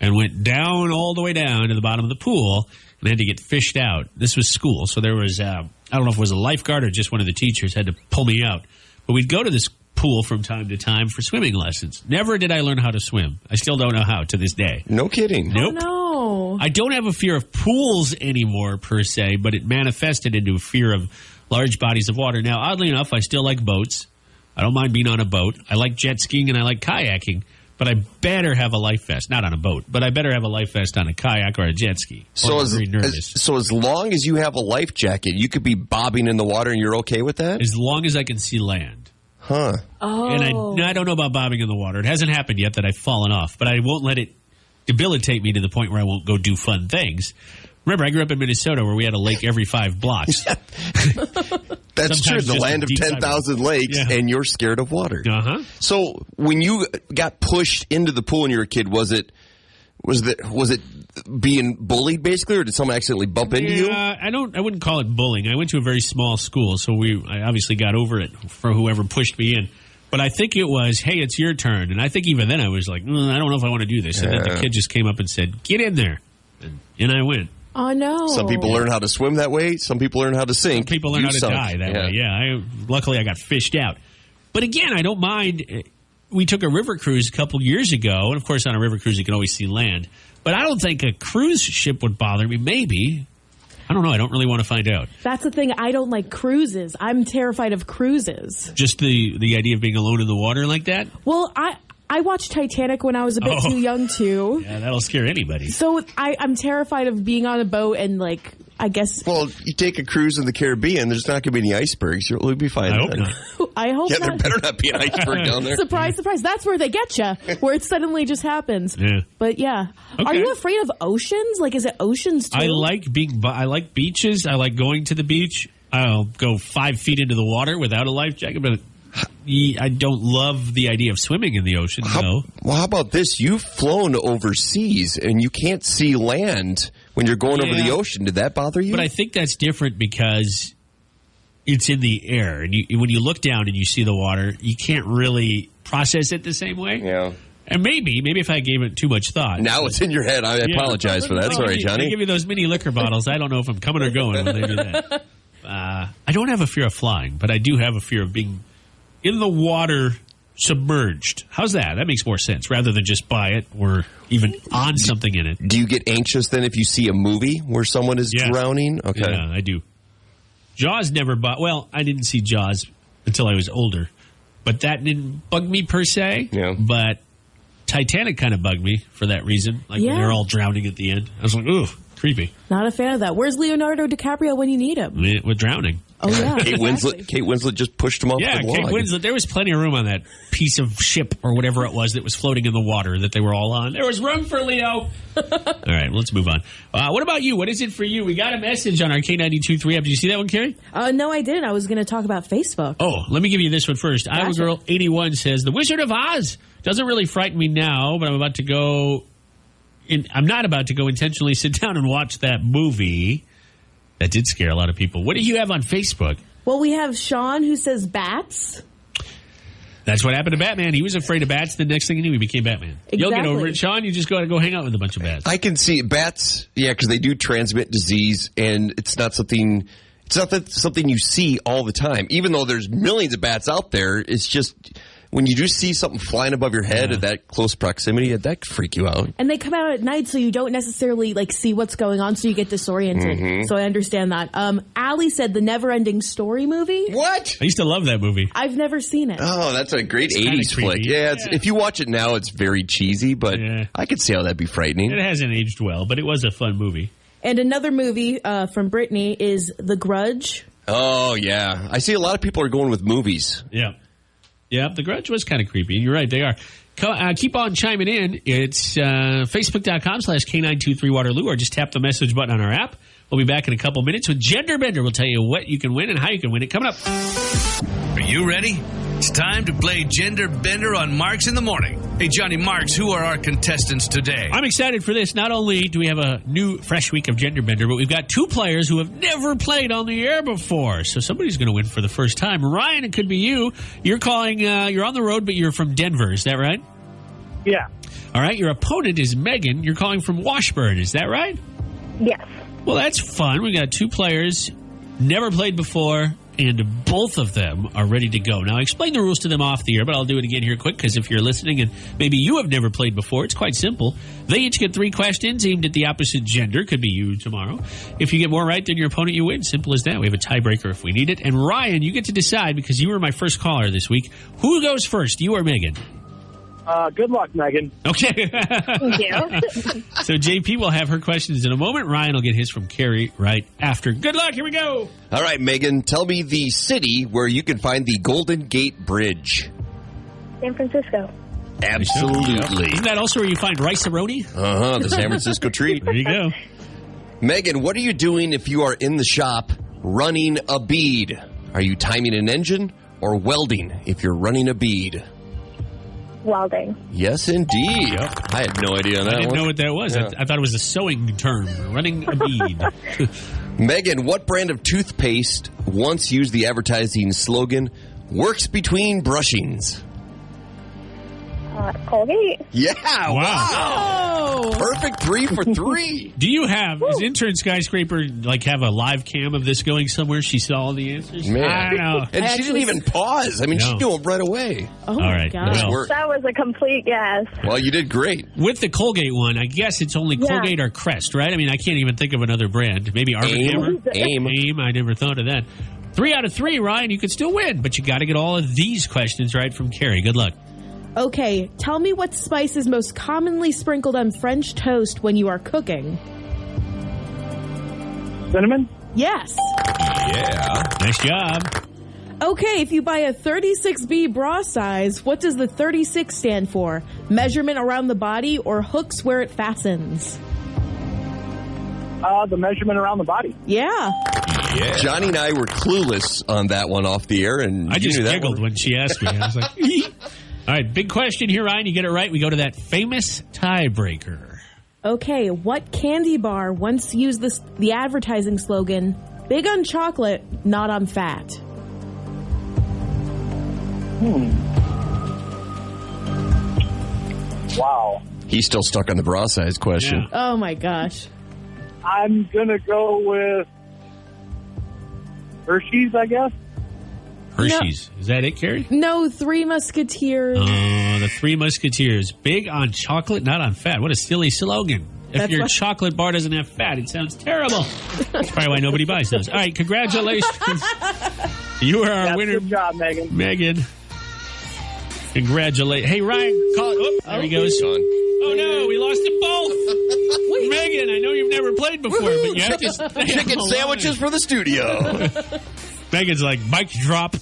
and went down all the way down to the bottom of the pool and had to get fished out. This was school. So there was, I don't know if it was a lifeguard or just one of the teachers had to pull me out. But we'd go to this pool from time to time for swimming lessons. Never did I learn how to swim. I still don't know how to this day. No kidding. Nope. Oh, no. I don't have a fear of pools anymore, per se, but it manifested into a fear of large bodies of water. Now, oddly enough, I still like boats. I don't mind being on a boat. I like jet skiing and I like kayaking. but I better have a life vest. Not on a boat, but I better have a life vest on a kayak or a jet ski. So I'm very nervous. So as long as you have a life jacket, you could be bobbing in the water and you're okay with that? As long as I can see land. Huh. Oh. And I don't know about bobbing in the water. It hasn't happened yet that I've fallen off, but I won't let it debilitate me to the point where I won't go do fun things. Remember, I grew up in Minnesota where we had a lake every 5 blocks. That's true. The land of 10,000 lakes, and you're scared of water. Uh-huh. So when you got pushed into the pool when you were a kid, was it being bullied basically, or did someone accidentally bump into you? I wouldn't call it bullying. I went to a very small school, so I obviously got over it for whoever pushed me in. But I think it was, hey, it's your turn. And I think even then I was like, I don't know if I want to do this. And then the kid just came up and said, get in there. And I went. Oh, no. Some people learn how to swim that way. Some people learn how to sink. Some people learn how to die that way. Yeah. Luckily, I got fished out. But again, I don't mind. We took a river cruise a couple years ago. And, of course, on a river cruise, you can always see land. But I don't think a cruise ship would bother me. Maybe. I don't know. I don't really want to find out. That's the thing. I don't like cruises. I'm terrified of cruises. Just the idea of being alone in the water like that? Well, I watched Titanic when I was a bit too young, too. Yeah, that'll scare anybody. So I'm terrified of being on a boat and, like, I guess... Well, you take a cruise in the Caribbean, there's not going to be any icebergs. You'll be fine. I hope not. I hope not. Yeah, there better not be an iceberg down there. Surprise, surprise. That's where they get you, where it suddenly just happens. Yeah. But, yeah. Okay. Are you afraid of oceans? Like, is it oceans, too? I like beaches. I like going to the beach. I'll go 5 feet into the water without a life jacket, but... I don't love the idea of swimming in the ocean, no. Well, how about this? You've flown overseas, and you can't see land when you're going over the ocean. Did that bother you? But I think that's different because it's in the air. And when you look down and you see the water, you can't really process it the same way. Yeah. And maybe if I gave it too much thought. Now it's in your head. I apologize for that. Sorry, Johnny. They give you those mini liquor bottles. I don't know if I'm coming or going when they do that. I don't have a fear of flying, but I do have a fear of being... in the water, submerged. How's that? That makes more sense rather than just by it or even on something in it. Do you get anxious then if you see a movie where someone is drowning? Okay. Yeah, I do. Jaws never well, I didn't see Jaws until I was older, but that didn't bug me per se. Yeah. But Titanic kind of bugged me for that reason. Like when they're all drowning at the end. I was like, ooh, creepy. Not a fan of that. Where's Leonardo DiCaprio when you need him? With drowning. Oh, yeah. Kate Winslet just pushed him off the log. Yeah, Kate Winslet. There was plenty of room on that piece of ship or whatever it was that was floating in the water that they were all on. There was room for Leo. All right, let's move on. What about you? What is it for you? We got a message on our K92.3 app. Did you see that one, Carrie? No, I didn't. I was going to talk about Facebook. Oh, let me give you this one first. Gotcha. Iowa Girl 81 says, The Wizard of Oz doesn't really frighten me now, but I'm not about to go intentionally sit down and watch that movie. That did scare a lot of people. What do you have on Facebook? Well, we have Sean who says bats. That's what happened to Batman. He was afraid of bats. The next thing he knew, he became Batman. Exactly. You'll get over it, Sean. You just got to go hang out with a bunch of bats. I can see bats, because they do transmit disease, and it's not something you see all the time. Even though there's millions of bats out there, it's just... when you do see something flying above your head at that close proximity, that could freak you out. And they come out at night, so you don't necessarily see what's going on, so you get disoriented. Mm-hmm. So I understand that. Allie said the Never-Ending Story movie. What? I used to love that movie. I've never seen it. Oh, that's a great 80s flick. Yeah, if you watch it now, it's very cheesy, but I could see how that'd be frightening. It hasn't aged well, but it was a fun movie. And another movie from Brittany is The Grudge. Oh, yeah. I see a lot of people are going with movies. Yeah. Yeah, The Grudge was kind of creepy. You're right, they are. Keep on chiming in. It's Facebook.com/K923 Waterloo, or just tap the message button on our app. We'll be back in a couple minutes with Gender Bender. We'll tell you what you can win and how you can win it coming up. Are you ready? It's time to play Gender Bender on Marks in the Morning. Hey, Johnny Marks, who are our contestants today? I'm excited for this. Not only do we have a new, fresh week of Gender Bender, but we've got two players who have never played on the air before. So somebody's going to win for the first time. Ryan, it could be you. You're calling, you're on the road, but you're from Denver. Is that right? Yeah. All right. Your opponent is Megan. You're calling from Washburn. Is that right? Yes. Well, that's fun. We got two players, never played before, and both of them are ready to go. Now, I explained the rules to them off the air, but I'll do it again here quick, because if you're listening and maybe you have never played before, it's quite simple. They each get 3 questions aimed at the opposite gender. Could be you tomorrow. If you get more right than your opponent, you win. Simple as that. We have a tiebreaker if we need it. And Ryan, you get to decide, because you were my first caller this week. Who goes first, you or Megan? Good luck, Megan. Okay. Thank you. So JP will have her questions in a moment. Ryan will get his from Carrie right after. Good luck. Here we go. All right, Megan, tell me the city where you can find the Golden Gate Bridge. San Francisco. Absolutely. Isn't that also where you find rice-a-roni? The San Francisco treat. There you go. Megan, what are you doing if you are in the shop running a bead? Are you timing an engine or welding if you're running a bead? Welding. Yes, indeed. Yep. I had no idea on that I didn't one. know what that was. Yeah. I thought it was a sewing term, running a bead. Megan, what brand of toothpaste once used the advertising slogan, works between brushings? Colgate. Yeah, wow. Oh. Perfect 3 for 3. Do you have, does intern Skyscraper have a live cam of this going somewhere? She saw all the answers? Man. I don't know. And she didn't even pause. I mean, she knew it right away. Oh, All my right. God. Well, That was a complete guess. Well, you did great. with the Colgate one, I guess it's only Yeah. Colgate or Crest, right? I mean, I can't even think of another brand. Maybe Arm & Hammer? Aim. I never thought of that. 3 out of 3, Ryan. You could still win, but you got to get all of these questions right from Carrie. Good luck. Okay, tell me what spice is most commonly sprinkled on French toast when you are cooking. Cinnamon? Yes. Yeah. Nice job. Okay, if you buy a 36B bra size, what does the 36 stand for? Measurement around the body or hooks where it fastens? The measurement around the body. Yeah. Johnny and I were clueless on that one off the air, and I you just knew that giggled one. when she asked me. I was like, all right, big question here, Ryan. You get it right, we go to that famous tiebreaker. Okay, what candy bar once used the advertising slogan, big on chocolate, not on fat? Wow. He's still stuck on the bra size question. Yeah. Oh my gosh. I'm going to go with Hershey's, I guess. Hershey's. Is that it, Carrie? No, Three Musketeers. Oh, the Three Musketeers. Big on chocolate, not on fat. What a silly slogan. If That's your what- chocolate bar doesn't have fat, it sounds terrible. That's probably why nobody buys those. All right, congratulations. You are our winner, Good job, Megan. Megan. Congratulate. Hey, Ryan, call it. Oh, there he goes. Oh, no, we lost them both. Megan, I know you've never played before, but you have to stay Chicken on the sandwiches for the studio. line. Megan's like, mic drop.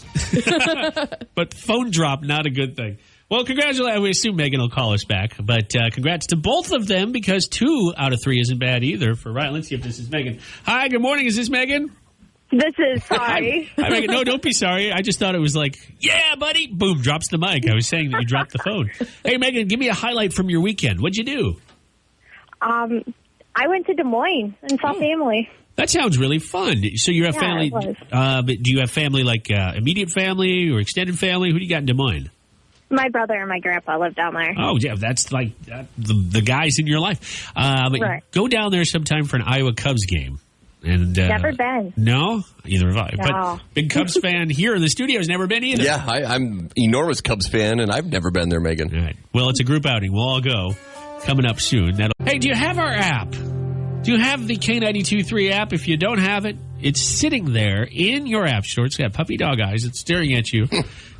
But phone drop, not a good thing. Well, congratulations. We assume Megan will call us back. But congrats to both of them because 2 out of 3 isn't bad either for Ryan. Let's see if this is Megan. Hi, good morning. Is this Megan? This is sorry. Hi, Megan. No, don't be sorry. I just thought it was like, yeah, buddy. Boom, drops the mic. I was saying that you dropped the phone. Hey, Megan, give me a highlight from your weekend. What'd you do? I went to Des Moines and saw family. That sounds really fun. So you have Yeah, family. it was. But do you have family like immediate family or extended family? Who do you got in Des Moines? My brother and my grandpa live down there. Oh, yeah, that's like the guys in your life. But Right. go down there sometime for an Iowa Cubs game. And Never been. No? Either have I. No. But big Cubs fan here in the studio has never been either. Yeah, I'm enormous Cubs fan, and I've never been there, Megan. All right. Well, it's a group outing. We'll all go. Coming up soon. Hey, do you have our app? Do you have the K92.3 app? If you don't have it, it's sitting there in your app store. It's got puppy dog eyes. It's staring at you.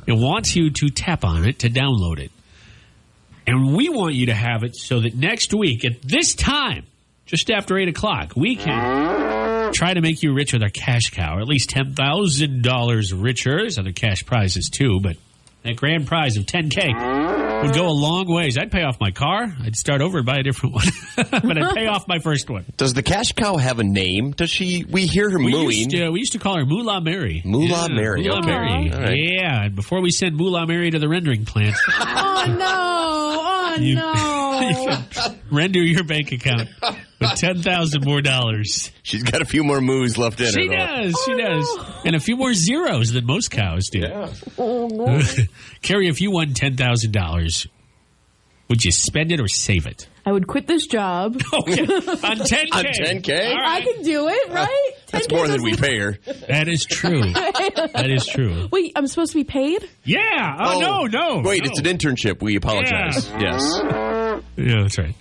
It wants you to tap on it to download it. And we want you to have it so that next week at this time, just after 8 o'clock, we can try to make you rich with our cash cow, or at least $10,000 richer. There's other cash prizes too, but that grand prize of $10K would go a long ways. I'd pay off my car. I'd start over and buy a different one, but I'd pay off my first one. Does the cash cow have a name? Does she? We hear her mooing. We used to call her Moolah Mary. Moolah Mary, Moolah okay. Mary. All right. Yeah, and before we send Moolah Mary to the rendering plant, Oh no! Oh no! render your bank account with $10,000 more. She's got a few more moves left in her. She though. does. She does. And a few more zeros than most cows do. Yeah. Carrie, if you won $10,000, would you spend it or save it? I would quit this job. Okay. On 10K. On 10K? All I right. can do it, right? That's 10K more than we doesn't- pay her. That is true. That is true. Wait, I'm supposed to be paid? Yeah. Oh, no. Wait, no. it's an internship. We apologize. Yeah. Yes. Yeah, that's right.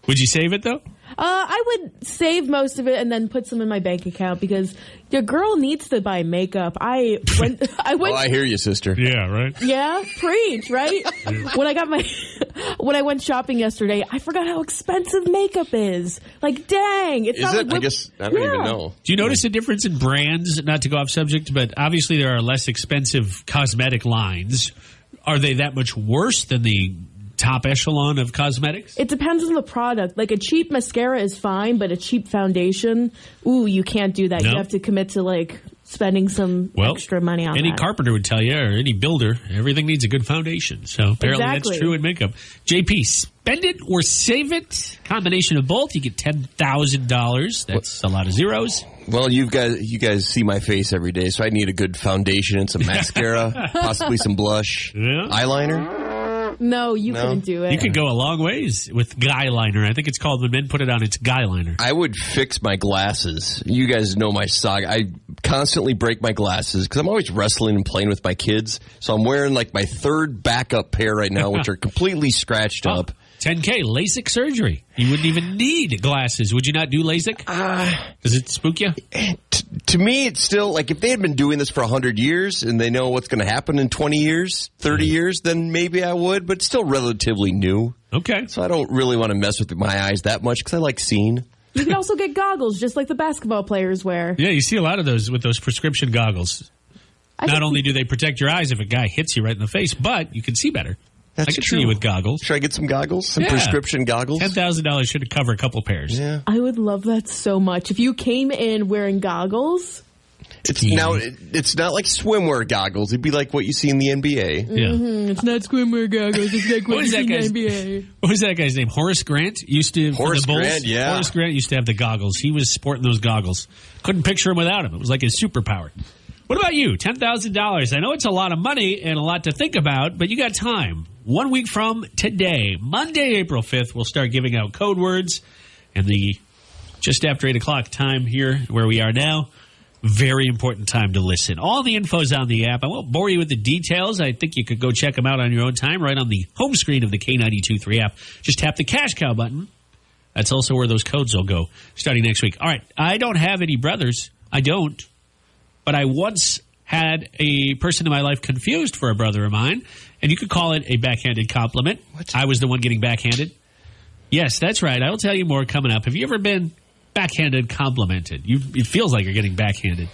Would you save it, though? I would save most of it and then put some in my bank account because your girl needs to buy makeup. I went. Oh, I hear you, sister. Yeah, right? Yeah, preach, right? When I went shopping yesterday, I forgot how expensive makeup is. Like, dang. It's Is not it? like I guess I don't even know. Do you notice a difference in brands? Not to go off subject, but obviously there are less expensive cosmetic lines. Are they that much worse than the top echelon of cosmetics? It depends on the product. Like a cheap mascara is fine, but a cheap foundation, ooh, you can't do that. No. You have to commit to like spending some extra money on any that. carpenter would tell you, or any builder, everything needs a good foundation. So apparently Exactly. that's true in makeup. JP, spend it or save it. Combination of both. You get $10,000. That's a lot of zeros. Well, you guys see my face every day, so I need a good foundation and some mascara, possibly some blush, Yeah. eyeliner. No, you couldn't do it. You could go a long ways with guy liner. I think it's called, when men put it on, it's guy liner. I would fix my glasses. You guys know my saga. I constantly break my glasses because I'm always wrestling and playing with my kids. So I'm wearing like my third backup pair right now, which are completely scratched up. 10K, LASIK surgery. You wouldn't even need glasses. Would you not do LASIK? Does it spook you? To me, it's still like if they had been doing this for 100 years and they know what's going to happen in 20 years, 30 years, then maybe I would, but it's still relatively new. Okay. So I don't really want to mess with my eyes that much because I like seeing. You can also get goggles, just like the basketball players wear. Yeah, you see a lot of those with those prescription goggles. I Not think- only do they protect your eyes if a guy hits you right in the face, but you can see better. That's I can true. see you with goggles. Should I get some goggles? Some Yeah. prescription goggles? $10,000 should cover a couple pairs. Yeah. I would love that so much. If you came in wearing goggles, It's not like swimwear goggles. It'd be like what you see in the NBA. Yeah. it's not swimwear goggles. It's like What what is you that see in guy's- the NBA. What was that guy's name? Horace Grant used to for Horace the Bulls. Grant, yeah. Horace Grant used to have the goggles. He was sporting those goggles. Couldn't picture him without him. It was like his superpower. What about you? $10,000. I know it's a lot of money and a lot to think about, but you got time. 1 week from today, Monday, April 5th, we'll start giving out code words. And the just after 8 o'clock time here where we are now, very important time to listen. All the info's on the app. I won't bore you with the details. I think you could go check them out on your own time right on the home screen of the K92.3 app. Just tap the Cash Cow button. That's also where those codes will go starting next week. All right, I don't have any brothers. I don't. But I once had a person in my life confused for a brother of mine, and you could call it a backhanded compliment. What? I was the one getting backhanded. Yes, that's right. I will tell you more coming up. Have you ever been backhanded complimented? It feels like you're getting backhanded.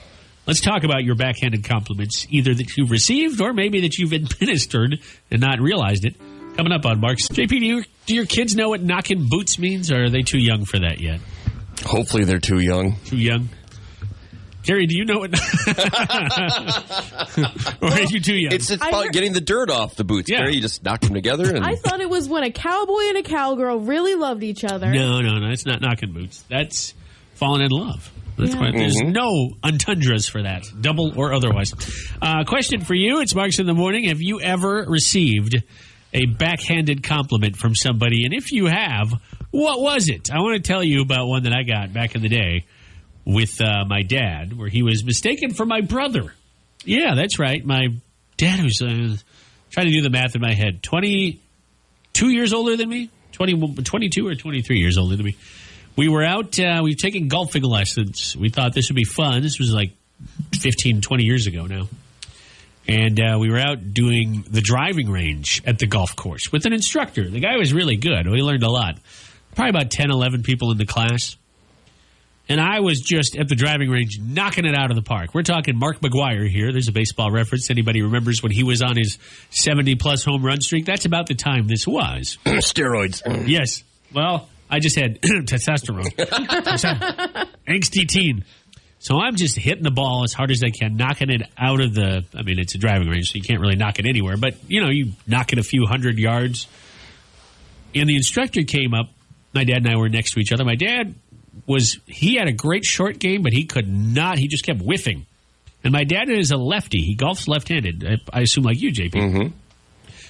Let's talk about your backhanded compliments, either that you received or maybe that you've administered and not realized it. Coming up on Mark's. JP, do your kids know what knocking boots means, or are they too young for that yet? Hopefully they're too young. Too young? Gary, do you know what? Or are you too young? It's about getting the dirt off the boots. Yeah. Gary. You just knock them together. And I thought it was when a cowboy and a cowgirl really loved each other. No, it's not knocking boots. That's falling in love. That's Yeah. why there's no untundras for that, double or otherwise. Question for you. It's Marks in the Morning. Have you ever received a backhanded compliment from somebody? And if you have, what was it? I want to tell you about one that I got back in the day with my dad, where he was mistaken for my brother. Yeah, that's right. My dad was trying to do the math in my head. 22 years older than me? 22 or 23 years older than me. We were out, we were taking golfing lessons. We thought this would be fun. This was like 15, 20 years ago now. And we were out doing the driving range at the golf course with an instructor. The guy was really good. We learned a lot. Probably about 10, 11 people in the class. And I was just at the driving range knocking it out of the park. We're talking Mark McGwire here. There's a baseball reference. Anybody remembers when he was on his 70-plus home run streak? That's about the time this was. steroids. Yes. Well, I just had testosterone. Angsty teen. So I'm just hitting the ball as hard as I can, knocking it out of the... I mean, it's a driving range, so you can't really knock it anywhere. But, you knock it a few hundred yards. And the instructor came up. My dad and I were next to each other. My dad... he had a great short game, but he could not. He just kept whiffing. And my dad is a lefty. He golfs left-handed. I assume like you, JP. Mm-hmm.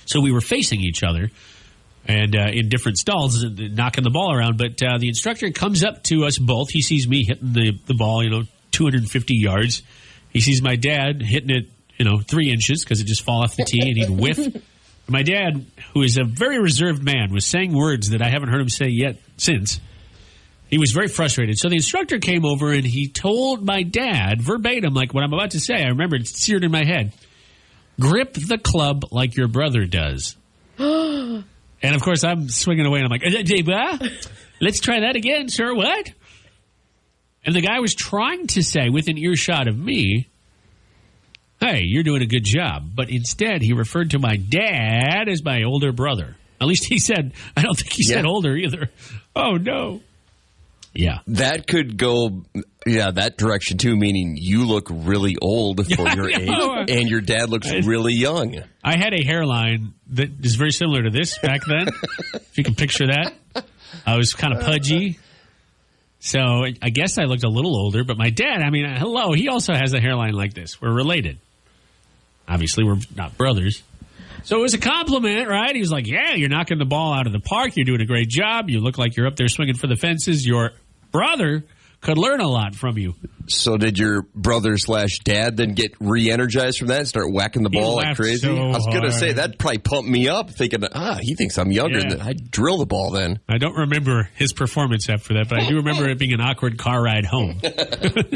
So we were facing each other and in different stalls, knocking the ball around. But the instructor comes up to us both. He sees me hitting the ball, 250 yards. He sees my dad hitting it, 3 inches because it just fall off the tee, and he'd whiff. My dad, who is a very reserved man, was saying words that I haven't heard him say yet since. He was very frustrated. So the instructor came over and he told my dad, verbatim, like what I'm about to say, I remember it seared in my head, grip the club like your brother does. And, of course, I'm swinging away and I'm like, let's try that again, sir. What? And the guy was trying to say, within earshot of me, hey, you're doing a good job. But instead, he referred to my dad as my older brother. At least he said, I don't think he said older either. Oh, no. Yeah. That could go, that direction too, meaning you look really old for your age, and your dad looks really young. I had a hairline that is very similar to this back then, if you can picture that. I was kind of pudgy. So I guess I looked a little older, but my dad, I mean, hello, he also has a hairline like this. We're related. Obviously, we're not brothers. So it was a compliment, right? He was like, yeah, you're knocking the ball out of the park. You're doing a great job. You look like you're up there swinging for the fences. Your brother could learn a lot from you. So did your brother/dad then get re-energized from that and start whacking the ball like crazy? So I was going to hard. say, that probably pumped me up, thinking, he thinks I'm younger. Yeah. I'd drill the ball then. I don't remember his performance after that, but I do remember it being an awkward car ride home.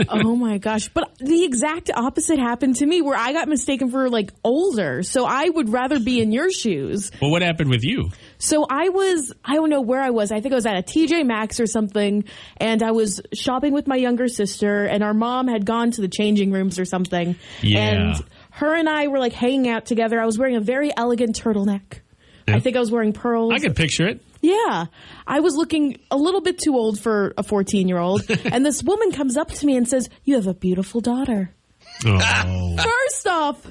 Oh my gosh. But the exact opposite happened to me where I got mistaken for like older. So I would rather be in your shoes. Well, what happened with you? So I don't know where I was. I think I was at a TJ Maxx or something. And I was shopping with my younger sister and our mom had gone to the changing rooms or something. Yeah. And her and I were like hanging out together. I was wearing a very elegant turtleneck. Yeah. I think I was wearing pearls. I can picture it. Yeah. I was looking a little bit too old for a 14-year-old. And this woman comes up to me and says, you have a beautiful daughter. Oh. First off,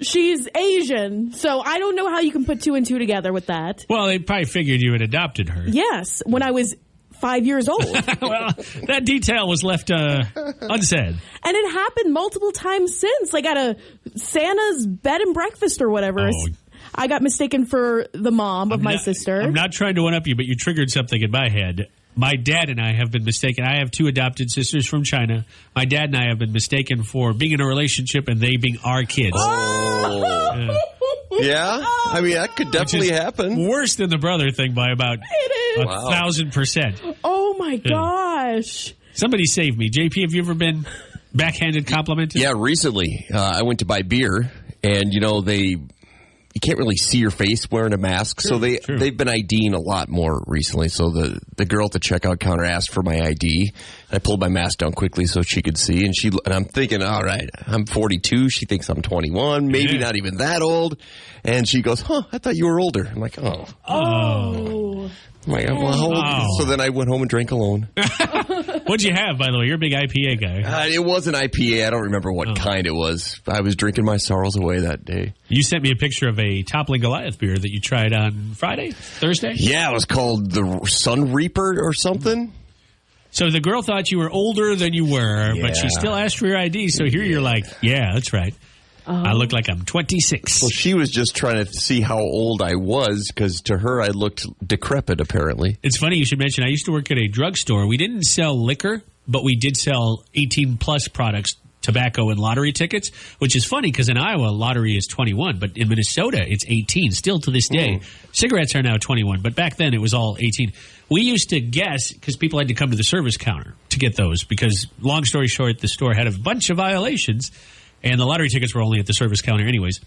she's Asian. So I don't know how you can put two and two together with that. Well, they probably figured you had adopted her. Yes. When I was 5 years old. Well, that detail was left unsaid. And it happened multiple times since. Like at a Santa's bed and breakfast or whatever. Oh. I got mistaken for the mom of my sister. I'm not trying to one-up you, but you triggered something in my head. My dad and I have been mistaken. I have two adopted sisters from China. My dad and I have been mistaken for being in a relationship and they being our kids. Oh. Yeah? I mean, that could definitely happen. Worse than the brother thing by about It is. 1,000%. Oh my gosh. Somebody save me. JP, have you ever been backhanded complimented? Yeah, recently I went to buy beer, and you can't really see your face wearing a mask, so they've been IDing a lot more recently. So the girl at the checkout counter asked for my ID. I pulled my mask down quickly so she could see, and I'm thinking, all right, I'm 42. She thinks I'm 21, maybe not even that old. And she goes, I thought you were older. I'm like, oh. I'm like, well, how old? Oh. So then I went home and drank alone. What'd you have, by the way? You're a big IPA guy. It was an IPA. I don't remember what kind it was. I was drinking my sorrows away that day. You sent me a picture of a Toppling Goliath beer that you tried on Thursday? Yeah, it was called the Sun Reaper or something. So the girl thought you were older than you were, but she still asked for your ID. So here you're like, yeah, that's right. I look like I'm 26. Well, she was just trying to see how old I was because to her I looked decrepit, apparently. It's funny you should mention, I used to work at a drugstore. We didn't sell liquor, but we did sell 18-plus products, tobacco, and lottery tickets, which is funny because in Iowa, lottery is 21, but in Minnesota, it's 18, still to this day. Cigarettes are now 21, but back then it was all 18. We used to guess, because people had to come to the service counter to get those, because long story short, the store had a bunch of violations, and the lottery tickets were only at the service counter anyways.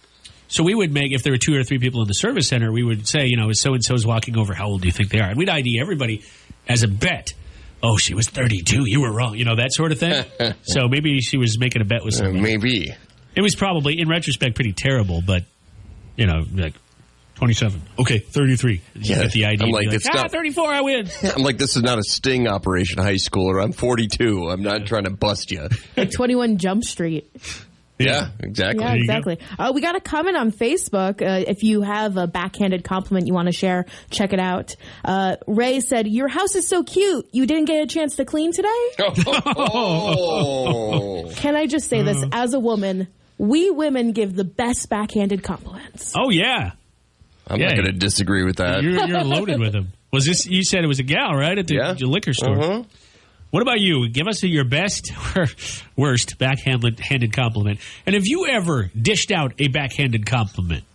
So we would make, if there were 2 or 3 people in the service center, we would say, is so-and-so's walking over, how old do you think they are? And we'd ID everybody as a bet. Oh, she was 32. You were wrong. That sort of thing. So maybe she was making a bet with somebody. Maybe. It was probably, in retrospect, pretty terrible, but, like 27. Okay, 33. You get the ID. I'm like, it's not 34, I win. I'm like, this is not a sting operation, high schooler. I'm 42. I'm not trying to bust you. Like 21 Jump Street. Yeah, exactly. Yeah, exactly. We got a comment on Facebook. If you have a backhanded compliment you want to share, check it out. Ray said, your house is so cute. You didn't get a chance to clean today? Oh. Can I just say this? As a woman, we women give the best backhanded compliments. Oh, yeah. I'm not going to disagree with that. You're loaded with them. Was this, you said it was a gal, right? At the liquor store. Uh-huh. What about you? Give us your best or worst backhanded compliment. And have you ever dished out a backhanded compliment?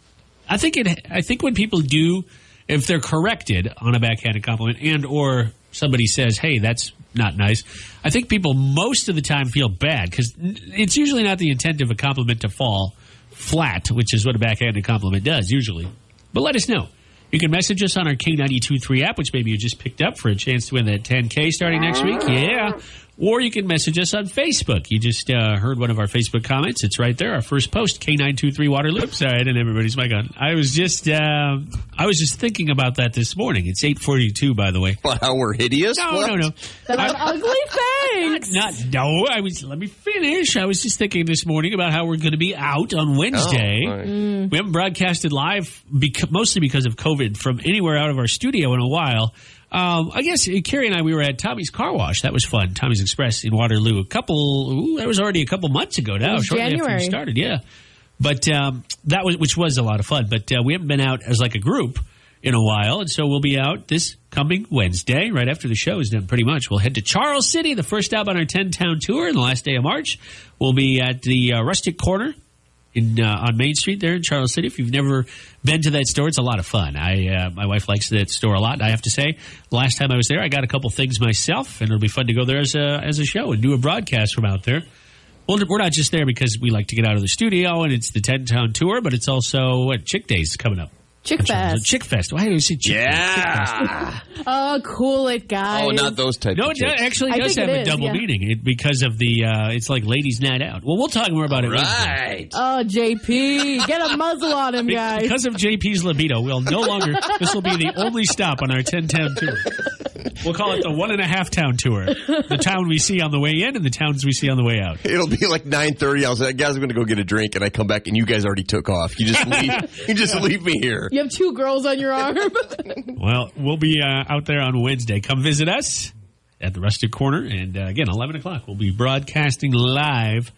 I think when people do, if they're corrected on a backhanded compliment and or somebody says, hey, that's not nice, I think people most of the time feel bad because it's usually not the intent of a compliment to fall flat, which is what a backhanded compliment does usually. But let us know. You can message us on our K92.3 app, which maybe you just picked up for a chance to win that $10K starting next week. Yeah. Or you can message us on Facebook. You just heard one of our Facebook comments. It's right there. Our first post, K923 Waterloo. Oops, sorry, I didn't have everybody's mic on. I was just thinking about that this morning. It's 8:42, by the way. Well, how we're hideous? No. That ugly face. Let me finish. I was just thinking this morning about how we're going to be out on Wednesday. Oh, right. We haven't broadcasted live mostly because of COVID from anywhere out of our studio in a while. I guess Carrie and I, we were at Tommy's Car Wash. That was fun. Tommy's Express in Waterloo. That was already a couple months ago now. Shortly January. after we started, yeah. But which was a lot of fun. But we haven't been out as like a group in a while, and so we'll be out this coming Wednesday, right after the show is done pretty much. We'll head to Charles City, the first stop on our 10-town tour, and the last day of March. We'll be at the Rustic Corner on Main Street there in Charles City. If you've never been to that store, it's a lot of fun. My wife likes that store a lot. I have to say, the last time I was there, I got a couple things myself, and it'll be fun to go there as a show and do a broadcast from out there. Well, we're not just there because we like to get out of the studio, and it's the 10-town tour, but it's also Chick Days coming up. Chick Fest. Chick Fest. Why do you say Chick Fest? Yeah. Oh, cool it, guys. Oh, not those type No, of it chicks. actually I does think have it a is, double yeah. meaning because of the, it's like ladies' night out. Well, we'll talk more about it Wednesday. Right. Oh, JP. Get a muzzle on him, guys. Because of JP's libido, we'll no longer, this will be the only stop on our 10-town tour. We'll call it the 1.5-town tour. The town we see on the way in and the towns we see on the way out. It'll be like 9:30. I was like, guys, I'm going to go get a drink, and I come back, and you guys already took off. You just leave. You just leave me here. You have two girls on your arm. Well, we'll be out there on Wednesday. Come visit us at the Rustic Corner. And again, 11 o'clock, we'll be broadcasting live.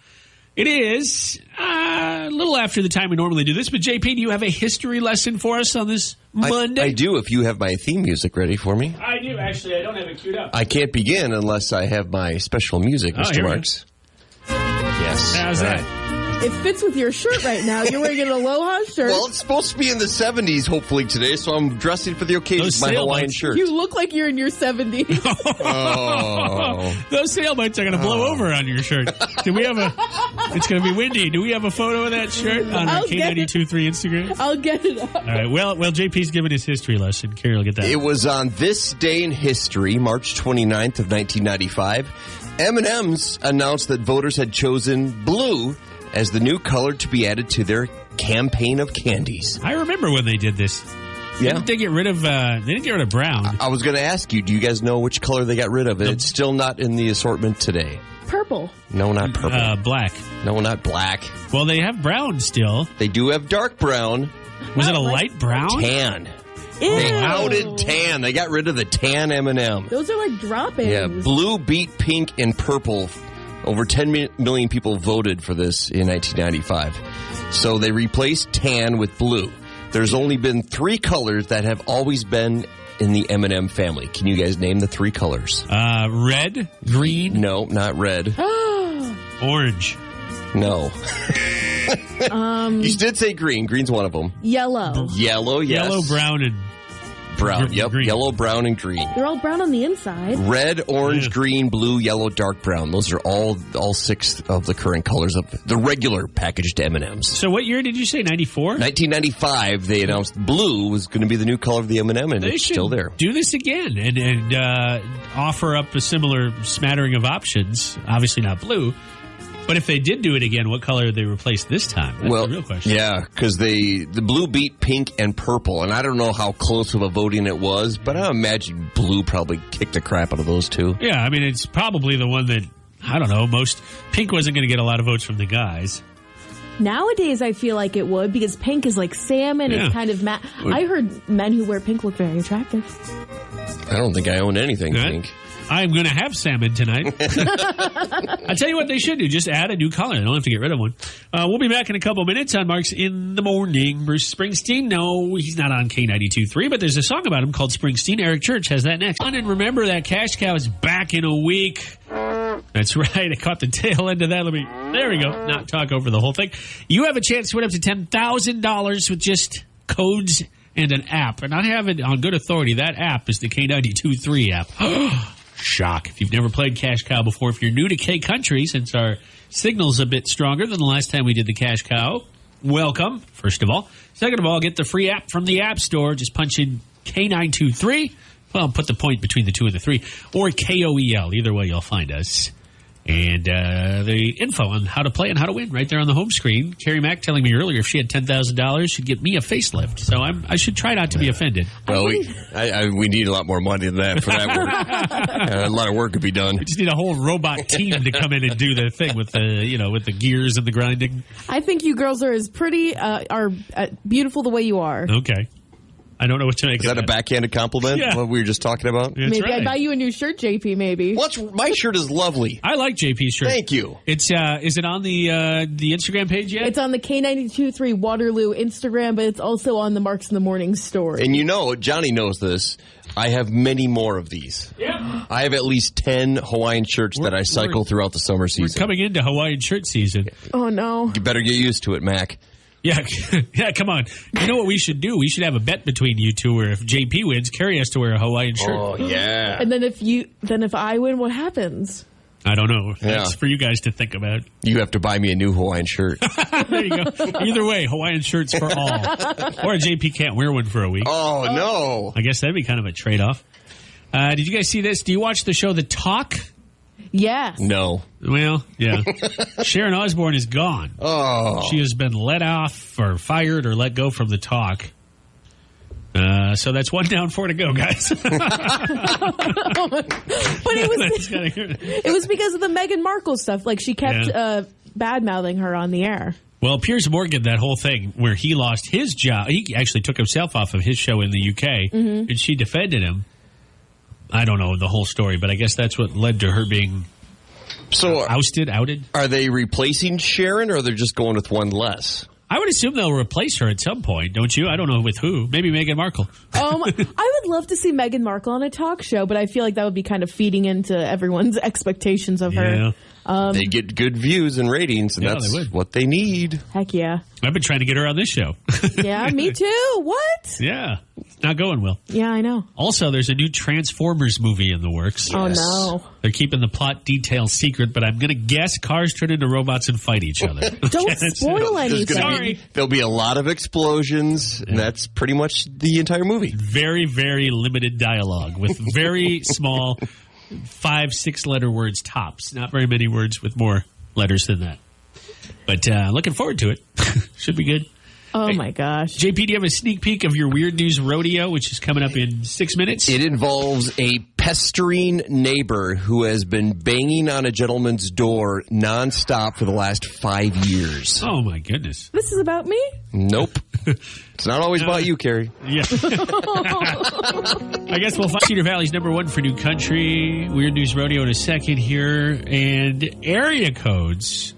It is a little after the time we normally do this. But, JP, do you have a history lesson for us on this Monday? I do, if you have my theme music ready for me. I do, actually. I don't have it queued up. I can't begin unless I have my special music, Mr. here we go. Marks. Yes. How's All that? right. It fits with your shirt right now. You're wearing an Aloha shirt. Well, it's supposed to be in the 70s, hopefully, today, so I'm dressing for the occasion. Those My Hawaiian sailboats. shirt. You look like you're in your 70s. Oh. Those sailboats are going to blow over on your shirt. Do we have it's going to be windy. Do we have a photo of that shirt on our I'll get it. K92.3 Instagram? I'll get it up. All right. Well, JP's giving his history lesson. Carrie will get that. It was on this day in history, March 29th of 1995. M&M's announced that voters had chosen blue as the new color to be added to their campaign of candies. I remember when they did this. Yeah. Didn't they get rid of? They didn't get rid of brown. I was going to ask you, do you guys know which color they got rid of? It's still not in the assortment today. Purple. No, not purple. Black. No, not black. Well, they have brown still. They do have dark brown. Was it a light brown? Tan. Ew. They outed tan. They got rid of the tan M&M. Those are like drop-ins. Yeah, blue beat pink and purple. Over 10 million people voted for this in 1995. So they replaced tan with blue. There's only been 3 colors that have always been in the M&M family. Can you guys name the 3 colors? Red, green, No, not red. orange. No. You did say green. Green's one of them. Yellow. Yellow, yes. Yellow, brown, and brown. Yep, green. yellow, brown, and green. They're all brown on the inside. Red, orange, Yeah. green, blue, yellow, dark brown. Those are all 6 of the current colors of the regular packaged M&Ms. So what year did you say? 94? 1995, they announced blue was going to be the new color of the M&M, and They it's should still there. do this again and offer up a similar smattering of options. Obviously not blue. But if they did do it again, what color did they replace this time? That's the real question. Yeah, because the blue beat pink and purple, and I don't know how close of a voting it was, but I imagine blue probably kicked the crap out of those two. Yeah, I mean, it's probably the one that, I don't know, pink wasn't going to get a lot of votes from the guys. Nowadays, I feel like it would because pink is like salmon. Yeah. It's kind of matte. I heard men who wear pink look very attractive. I don't think I own anything Good. pink. I'm going to have salmon tonight. I'll tell you what they should do. Just add a new color. They don't have to get rid of one. We'll be back in a couple minutes on Mark's In the Morning. Bruce Springsteen. No, he's not on K92.3, but there's a song about him called Springsteen. Eric Church has that next. And remember that Cash Cow is back in a week. That's right. I caught the tail end of that. There we go. Not talk over the whole thing. You have a chance to win up to $10,000 with just codes and an app. And I have it on good authority. That app is the K92.3 app. Shock. If you've never played Cash Cow before, if you're new to K Country, since our signal's a bit stronger than the last time we did the Cash Cow, welcome, first of all. Second of all, get the free app from the App Store. Just punch in K923. Well, put the point between the 2 and the 3. Or KOEL. Either way, you'll find us. And the info on how to play and how to win right there on the home screen. Carrie Mack telling me earlier if she had $10,000, she'd get me a facelift. So I should try not to be offended. Well, we need a lot more money than that for that work. A lot of work could be done. We just need a whole robot team to come in and do the thing with the gears and the grinding. I think you girls are as pretty, beautiful the way you are. Okay. I don't know what to make of that. Is that a backhanded compliment? Yeah. What we were just talking about? That's Maybe right. I'd buy you a new shirt, JP, maybe. My shirt is lovely. I like JP's shirt. Thank you. It's is it on the Instagram page yet? It's on the K92.3 Waterloo Instagram, but it's also on the Marks in the Morning story. And Johnny knows this. I have many more of these. Yeah. I have at least 10 Hawaiian shirts that I cycle throughout the summer We're season. coming into Hawaiian shirt season. Oh, no. You better get used to it, Mac. Yeah, yeah. Come on. You know what we should do? We should have a bet between you two, where if JP wins, Carrie has to wear a Hawaiian shirt. Oh, yeah. And then if I win, what happens? I don't know. Yeah. That's for you guys to think about. You have to buy me a new Hawaiian shirt. There you go. Either way, Hawaiian shirts for all. Or JP can't wear one for a week. Oh, no. I guess that'd be kind of a trade-off. Did you guys see this? Do you watch the show The Talk? Yes. No. Well, yeah. Sharon Osbourne is gone. Oh. She has been let off or fired or let go from The Talk. So that's 1 down, 4 to go, guys. But it was because of the Meghan Markle stuff. Like, she kept bad-mouthing her on the air. Well, Piers Morgan, that whole thing where he lost his job, he actually took himself off of his show in the UK, and she defended him. I don't know the whole story, but I guess that's what led to her being outed. Are they replacing Sharon, or they're just going with one less? I would assume they'll replace her at some point, don't you? I don't know with who. Maybe Meghan Markle. I would love to see Meghan Markle on a talk show, but I feel like that would be kind of feeding into everyone's expectations of her. Yeah. They get good views and ratings, and that's what they need. Heck yeah. I've been trying to get her on this show. Yeah, me too. What? Yeah. It's not going well. Yeah, I know. Also, there's a new Transformers movie in the works. Oh, no. They're keeping the plot details secret, but I'm going to guess cars turn into robots and fight each other. Don't spoil anything. Sorry. There'll be a lot of explosions, and that's pretty much the entire movie. Very, very limited dialogue with very small 5-6 letter words tops. Not very many words with more letters than that. But looking forward to it. Should be good. Oh, my gosh. JP, do you have a sneak peek of your Weird News Rodeo, which is coming up in 6 minutes? It involves a pestering neighbor who has been banging on a gentleman's door nonstop for the last 5 years. Oh, my goodness. This is about me? Nope. It's not always about you, Carrie. Yeah. I guess we'll find Cedar Valley's #1 for new country. Weird News Rodeo in a second here. And area codes.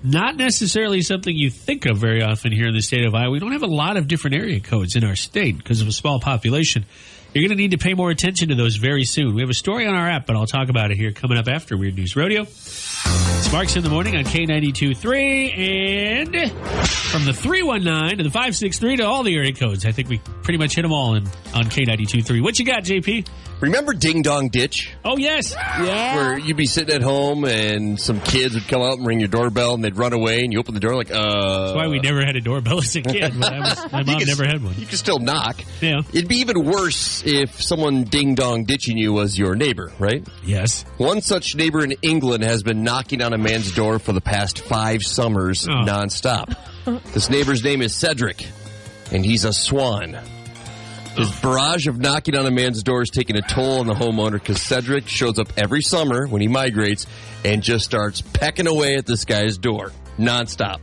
Not necessarily something you think of very often here in the state of Iowa. We don't have a lot of different area codes in our state because of a small population. You're going to need to pay more attention to those very soon. We have a story on our app, but I'll talk about it here coming up after Weird News Rodeo. It's Marks in the Morning on K92.3, and from the 319 to the 563 to all the area codes. I think we pretty much hit them all on K92.3. What you got, JP? Remember Ding Dong Ditch? Oh, yes. Yeah. Where you'd be sitting at home and some kids would come out and ring your doorbell and they'd run away and you open the door like, That's why we never had a doorbell as a kid. My mom never had one. You could still knock. Yeah. It'd be even worse if someone ding dong ditching you was your neighbor, right? Yes. One such neighbor in England has been knocking on a man's door for the past 5 summers nonstop. This neighbor's name is Cedric, and he's a swan. His barrage of knocking on a man's door is taking a toll on the homeowner because Cedric shows up every summer when he migrates and just starts pecking away at this guy's door nonstop.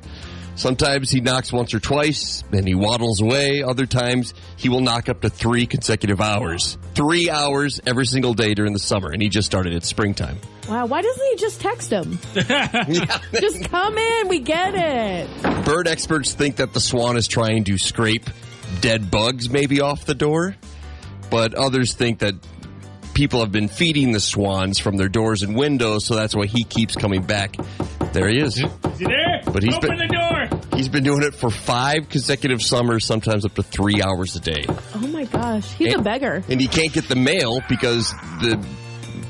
Sometimes he knocks once or twice, then he waddles away. Other times, he will knock up to 3 consecutive hours. 3 hours every single day during the summer, and he just started at springtime. Wow, why doesn't he just text him? Just come in, we get it. Bird experts think that the swan is trying to scrape dead bugs maybe off the door, but others think that people have been feeding the swans from their doors and windows, so that's why he keeps coming back. There he is. Is he there? But he's Open the door. He's been doing it for 5 consecutive summers, sometimes up to 3 hours a day. Oh my gosh, he's a beggar. And he can't get the mail because the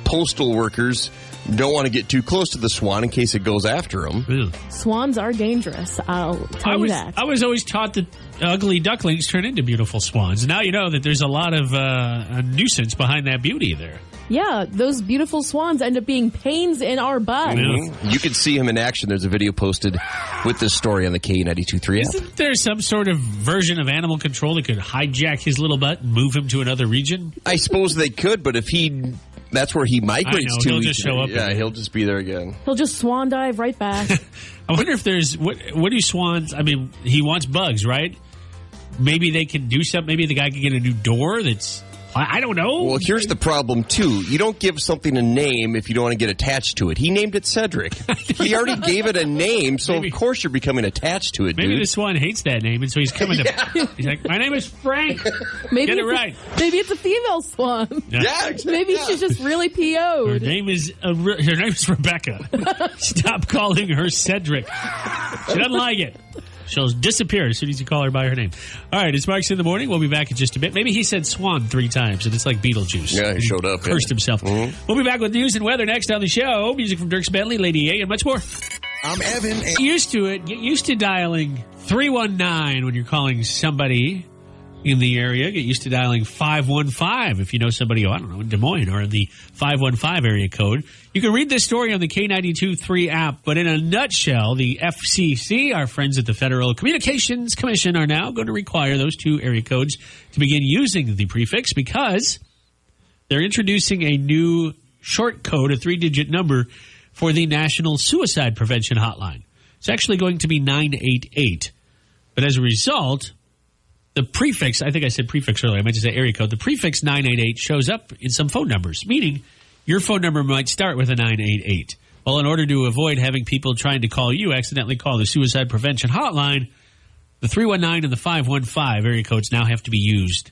postal workers don't want to get too close to the swan in case it goes after him. Ew. Swans are dangerous. I'll tell you that. I was always taught that ugly ducklings turn into beautiful swans. Now you know that there's a lot of a nuisance behind that beauty there. Yeah, those beautiful swans end up being pains in our butt. Mm-hmm. You can see him in action. There's a video posted with this story on the K92.3 app. Isn't there some sort of version of animal control that could hijack his little butt and move him to another region? I suppose they could, but if that's where he migrates to. He'll just show up. Yeah, he'll just be there again. He'll just swan dive right back. I wonder if there's what do swans? I mean, he wants bugs, right? Maybe they can do something. Maybe the guy can get a new door that's. I don't know. Well, here's the problem, too. You don't give something a name if you don't want to get attached to it. He named it Cedric. He already gave it a name, so of course you're becoming attached to it, Maybe dude. the swan hates that name, and so he's coming to... He's like, my name is Frank. Maybe Get it right. Maybe it's a female swan. Yeah, exactly. Maybe she's just really PO'd. Her name is Rebecca. Stop calling her Cedric. She doesn't like it. She'll disappear as soon as you call her by her name. All right, it's Marks in the Morning. We'll be back in just a bit. Maybe he said swan 3 times, and it's like Beetlejuice. Yeah, he showed up. Cursed himself. Mm-hmm. We'll be back with news and weather next on the show. Music from Dirks Bentley, Lady A, and much more. I'm Evan. Get used to it. Get used to dialing 319 when you're calling somebody in the area. Get used to dialing 515 if you know somebody, I don't know, in Des Moines or in the 515 area code. You can read this story on the K92.3 app, but in a nutshell, the FCC, our friends at the Federal Communications Commission, are now going to require those 2 area codes to begin using the prefix because they're introducing a new short code, a 3-digit number, for the National Suicide Prevention Hotline. It's actually going to be 988. But as a result, the prefix, I think I said prefix earlier, I meant to say area code, the prefix 988 shows up in some phone numbers, meaning your phone number might start with a 988. Well, in order to avoid having people trying to call you accidentally call the Suicide Prevention Hotline, the 319 and the 515 area codes now have to be used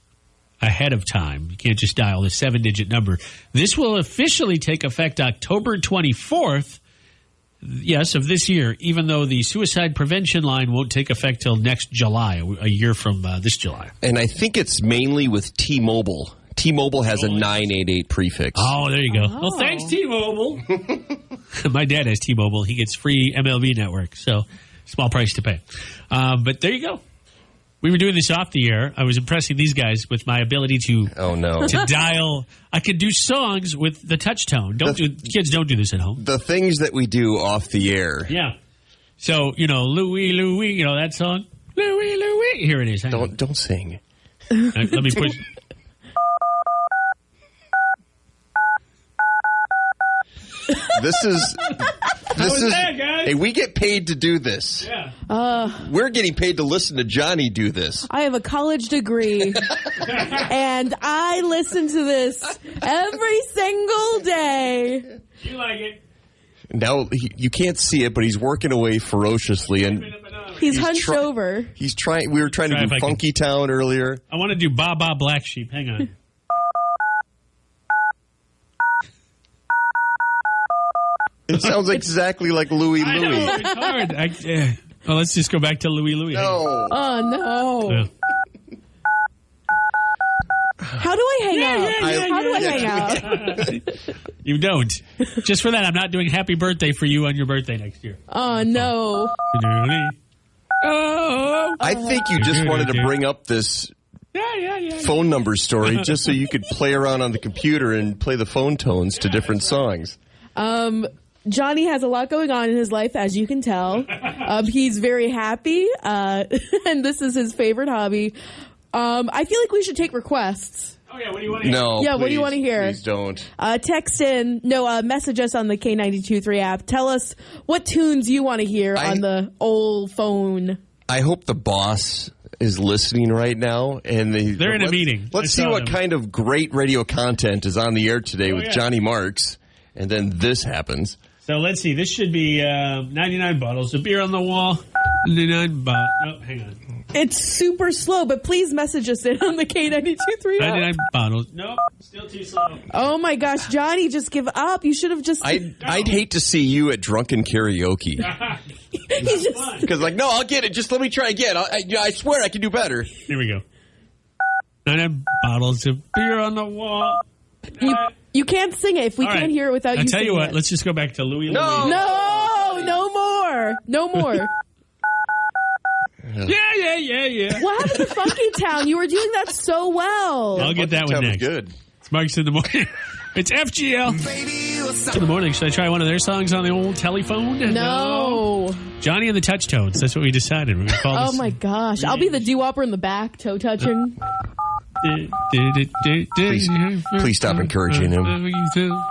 ahead of time. You can't just dial the 7-digit number. This will officially take effect October 24th, yes, of this year, even though the suicide prevention line won't take effect till next July, a year from this July. And I think it's mainly with T-Mobile. T-Mobile has a 988 prefix. Oh, there you go. Oh. Well, thanks, T-Mobile. My dad has T-Mobile. He gets free MLB network, so small price to pay. But there you go. We were doing this off the air. I was impressing these guys with my ability to to dial. I could do songs with the touch tone. Kids don't do this at home. The things that we do off the air. Yeah. So, Louie, Louie, that song? Louie, Louie. Here it is. Hang on. Don't sing. Let me push. This is that, guys? hey, we get paid to do this. Yeah. We're getting paid to listen to Johnny do this. I have a college degree, and I listen to this every single day. You like it. Now you can't see it, but he's working away ferociously, and He's hunched over. He's trying. We were trying to do Funky Town earlier. I want to do Ba Ba Black Sheep. Hang on. It sounds exactly like Louie I Louie. know, it's hard. Well, let's just go back to Louie Louie. No. Oh, no. Yeah. How do I hang out? How do I hang out? You don't. Just for that, I'm not doing happy birthday for you on your birthday next year. Oh, no. Oh. I think you just wanted to bring up this phone number story just so you could play around on the computer and play the phone tones to different songs. Johnny has a lot going on in his life, as you can tell. He's very happy, and this is his favorite hobby. I feel like we should take requests. Oh, yeah, what do you want to hear? No, Yeah, please, what do you want to hear? Please don't. Text in, message us on the K92.3 app. Tell us what tunes you want to hear on the old phone. I hope the boss is listening right now. And they're in a meeting. Let's see what kind of great radio content is on the air today with Johnny Marks. And then this happens. So let's see. This should be 99 bottles of beer on the wall. 99 bottles. Oh, hang on. It's super slow, but please message us in on the K92.3 app. 99 bottles. Nope. Still too slow. Oh, my gosh. Johnny, just give up. You should have just... I'd hate to see you at drunken karaoke. He's just Because like, no, I'll get it. Just let me try again. I swear I can do better. Here we go. 9 bottles of beer on the wall. you can't sing it if we All can't right. hear it without I'll you tell singing you what. it. Let's just go back to Louis. No. Louis. No more. Yeah. What happened to Funky Town? You were doing that so well. I'll get that one Sounded next. good. It's Mark's in the morning. It's FGL. In the morning. Should I try one of their songs on the old telephone? No. Johnny and the Touchtones. That's what we decided. We're gonna call Oh this. my gosh. I'll be the doo-wopper in the back, toe touching. Please stop encouraging him.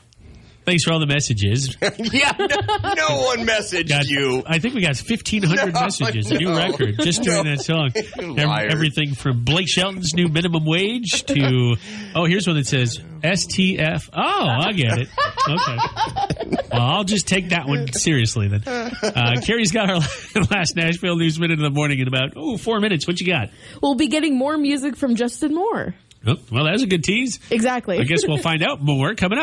Thanks for all the messages. Yeah, no one messaged you. I think we got 1,500 messages. A new record just during that song. Liar. Everything from Blake Shelton's new minimum wage to here's one that says STF. Oh, I get it. Okay. Well, I'll just take that one seriously then. Carrie's got our last Nashville News Minute of the morning in about 4 minutes. What you got? We'll be getting more music from Justin Moore. Oh, well, that was a good tease. Exactly. I guess we'll find out more coming up.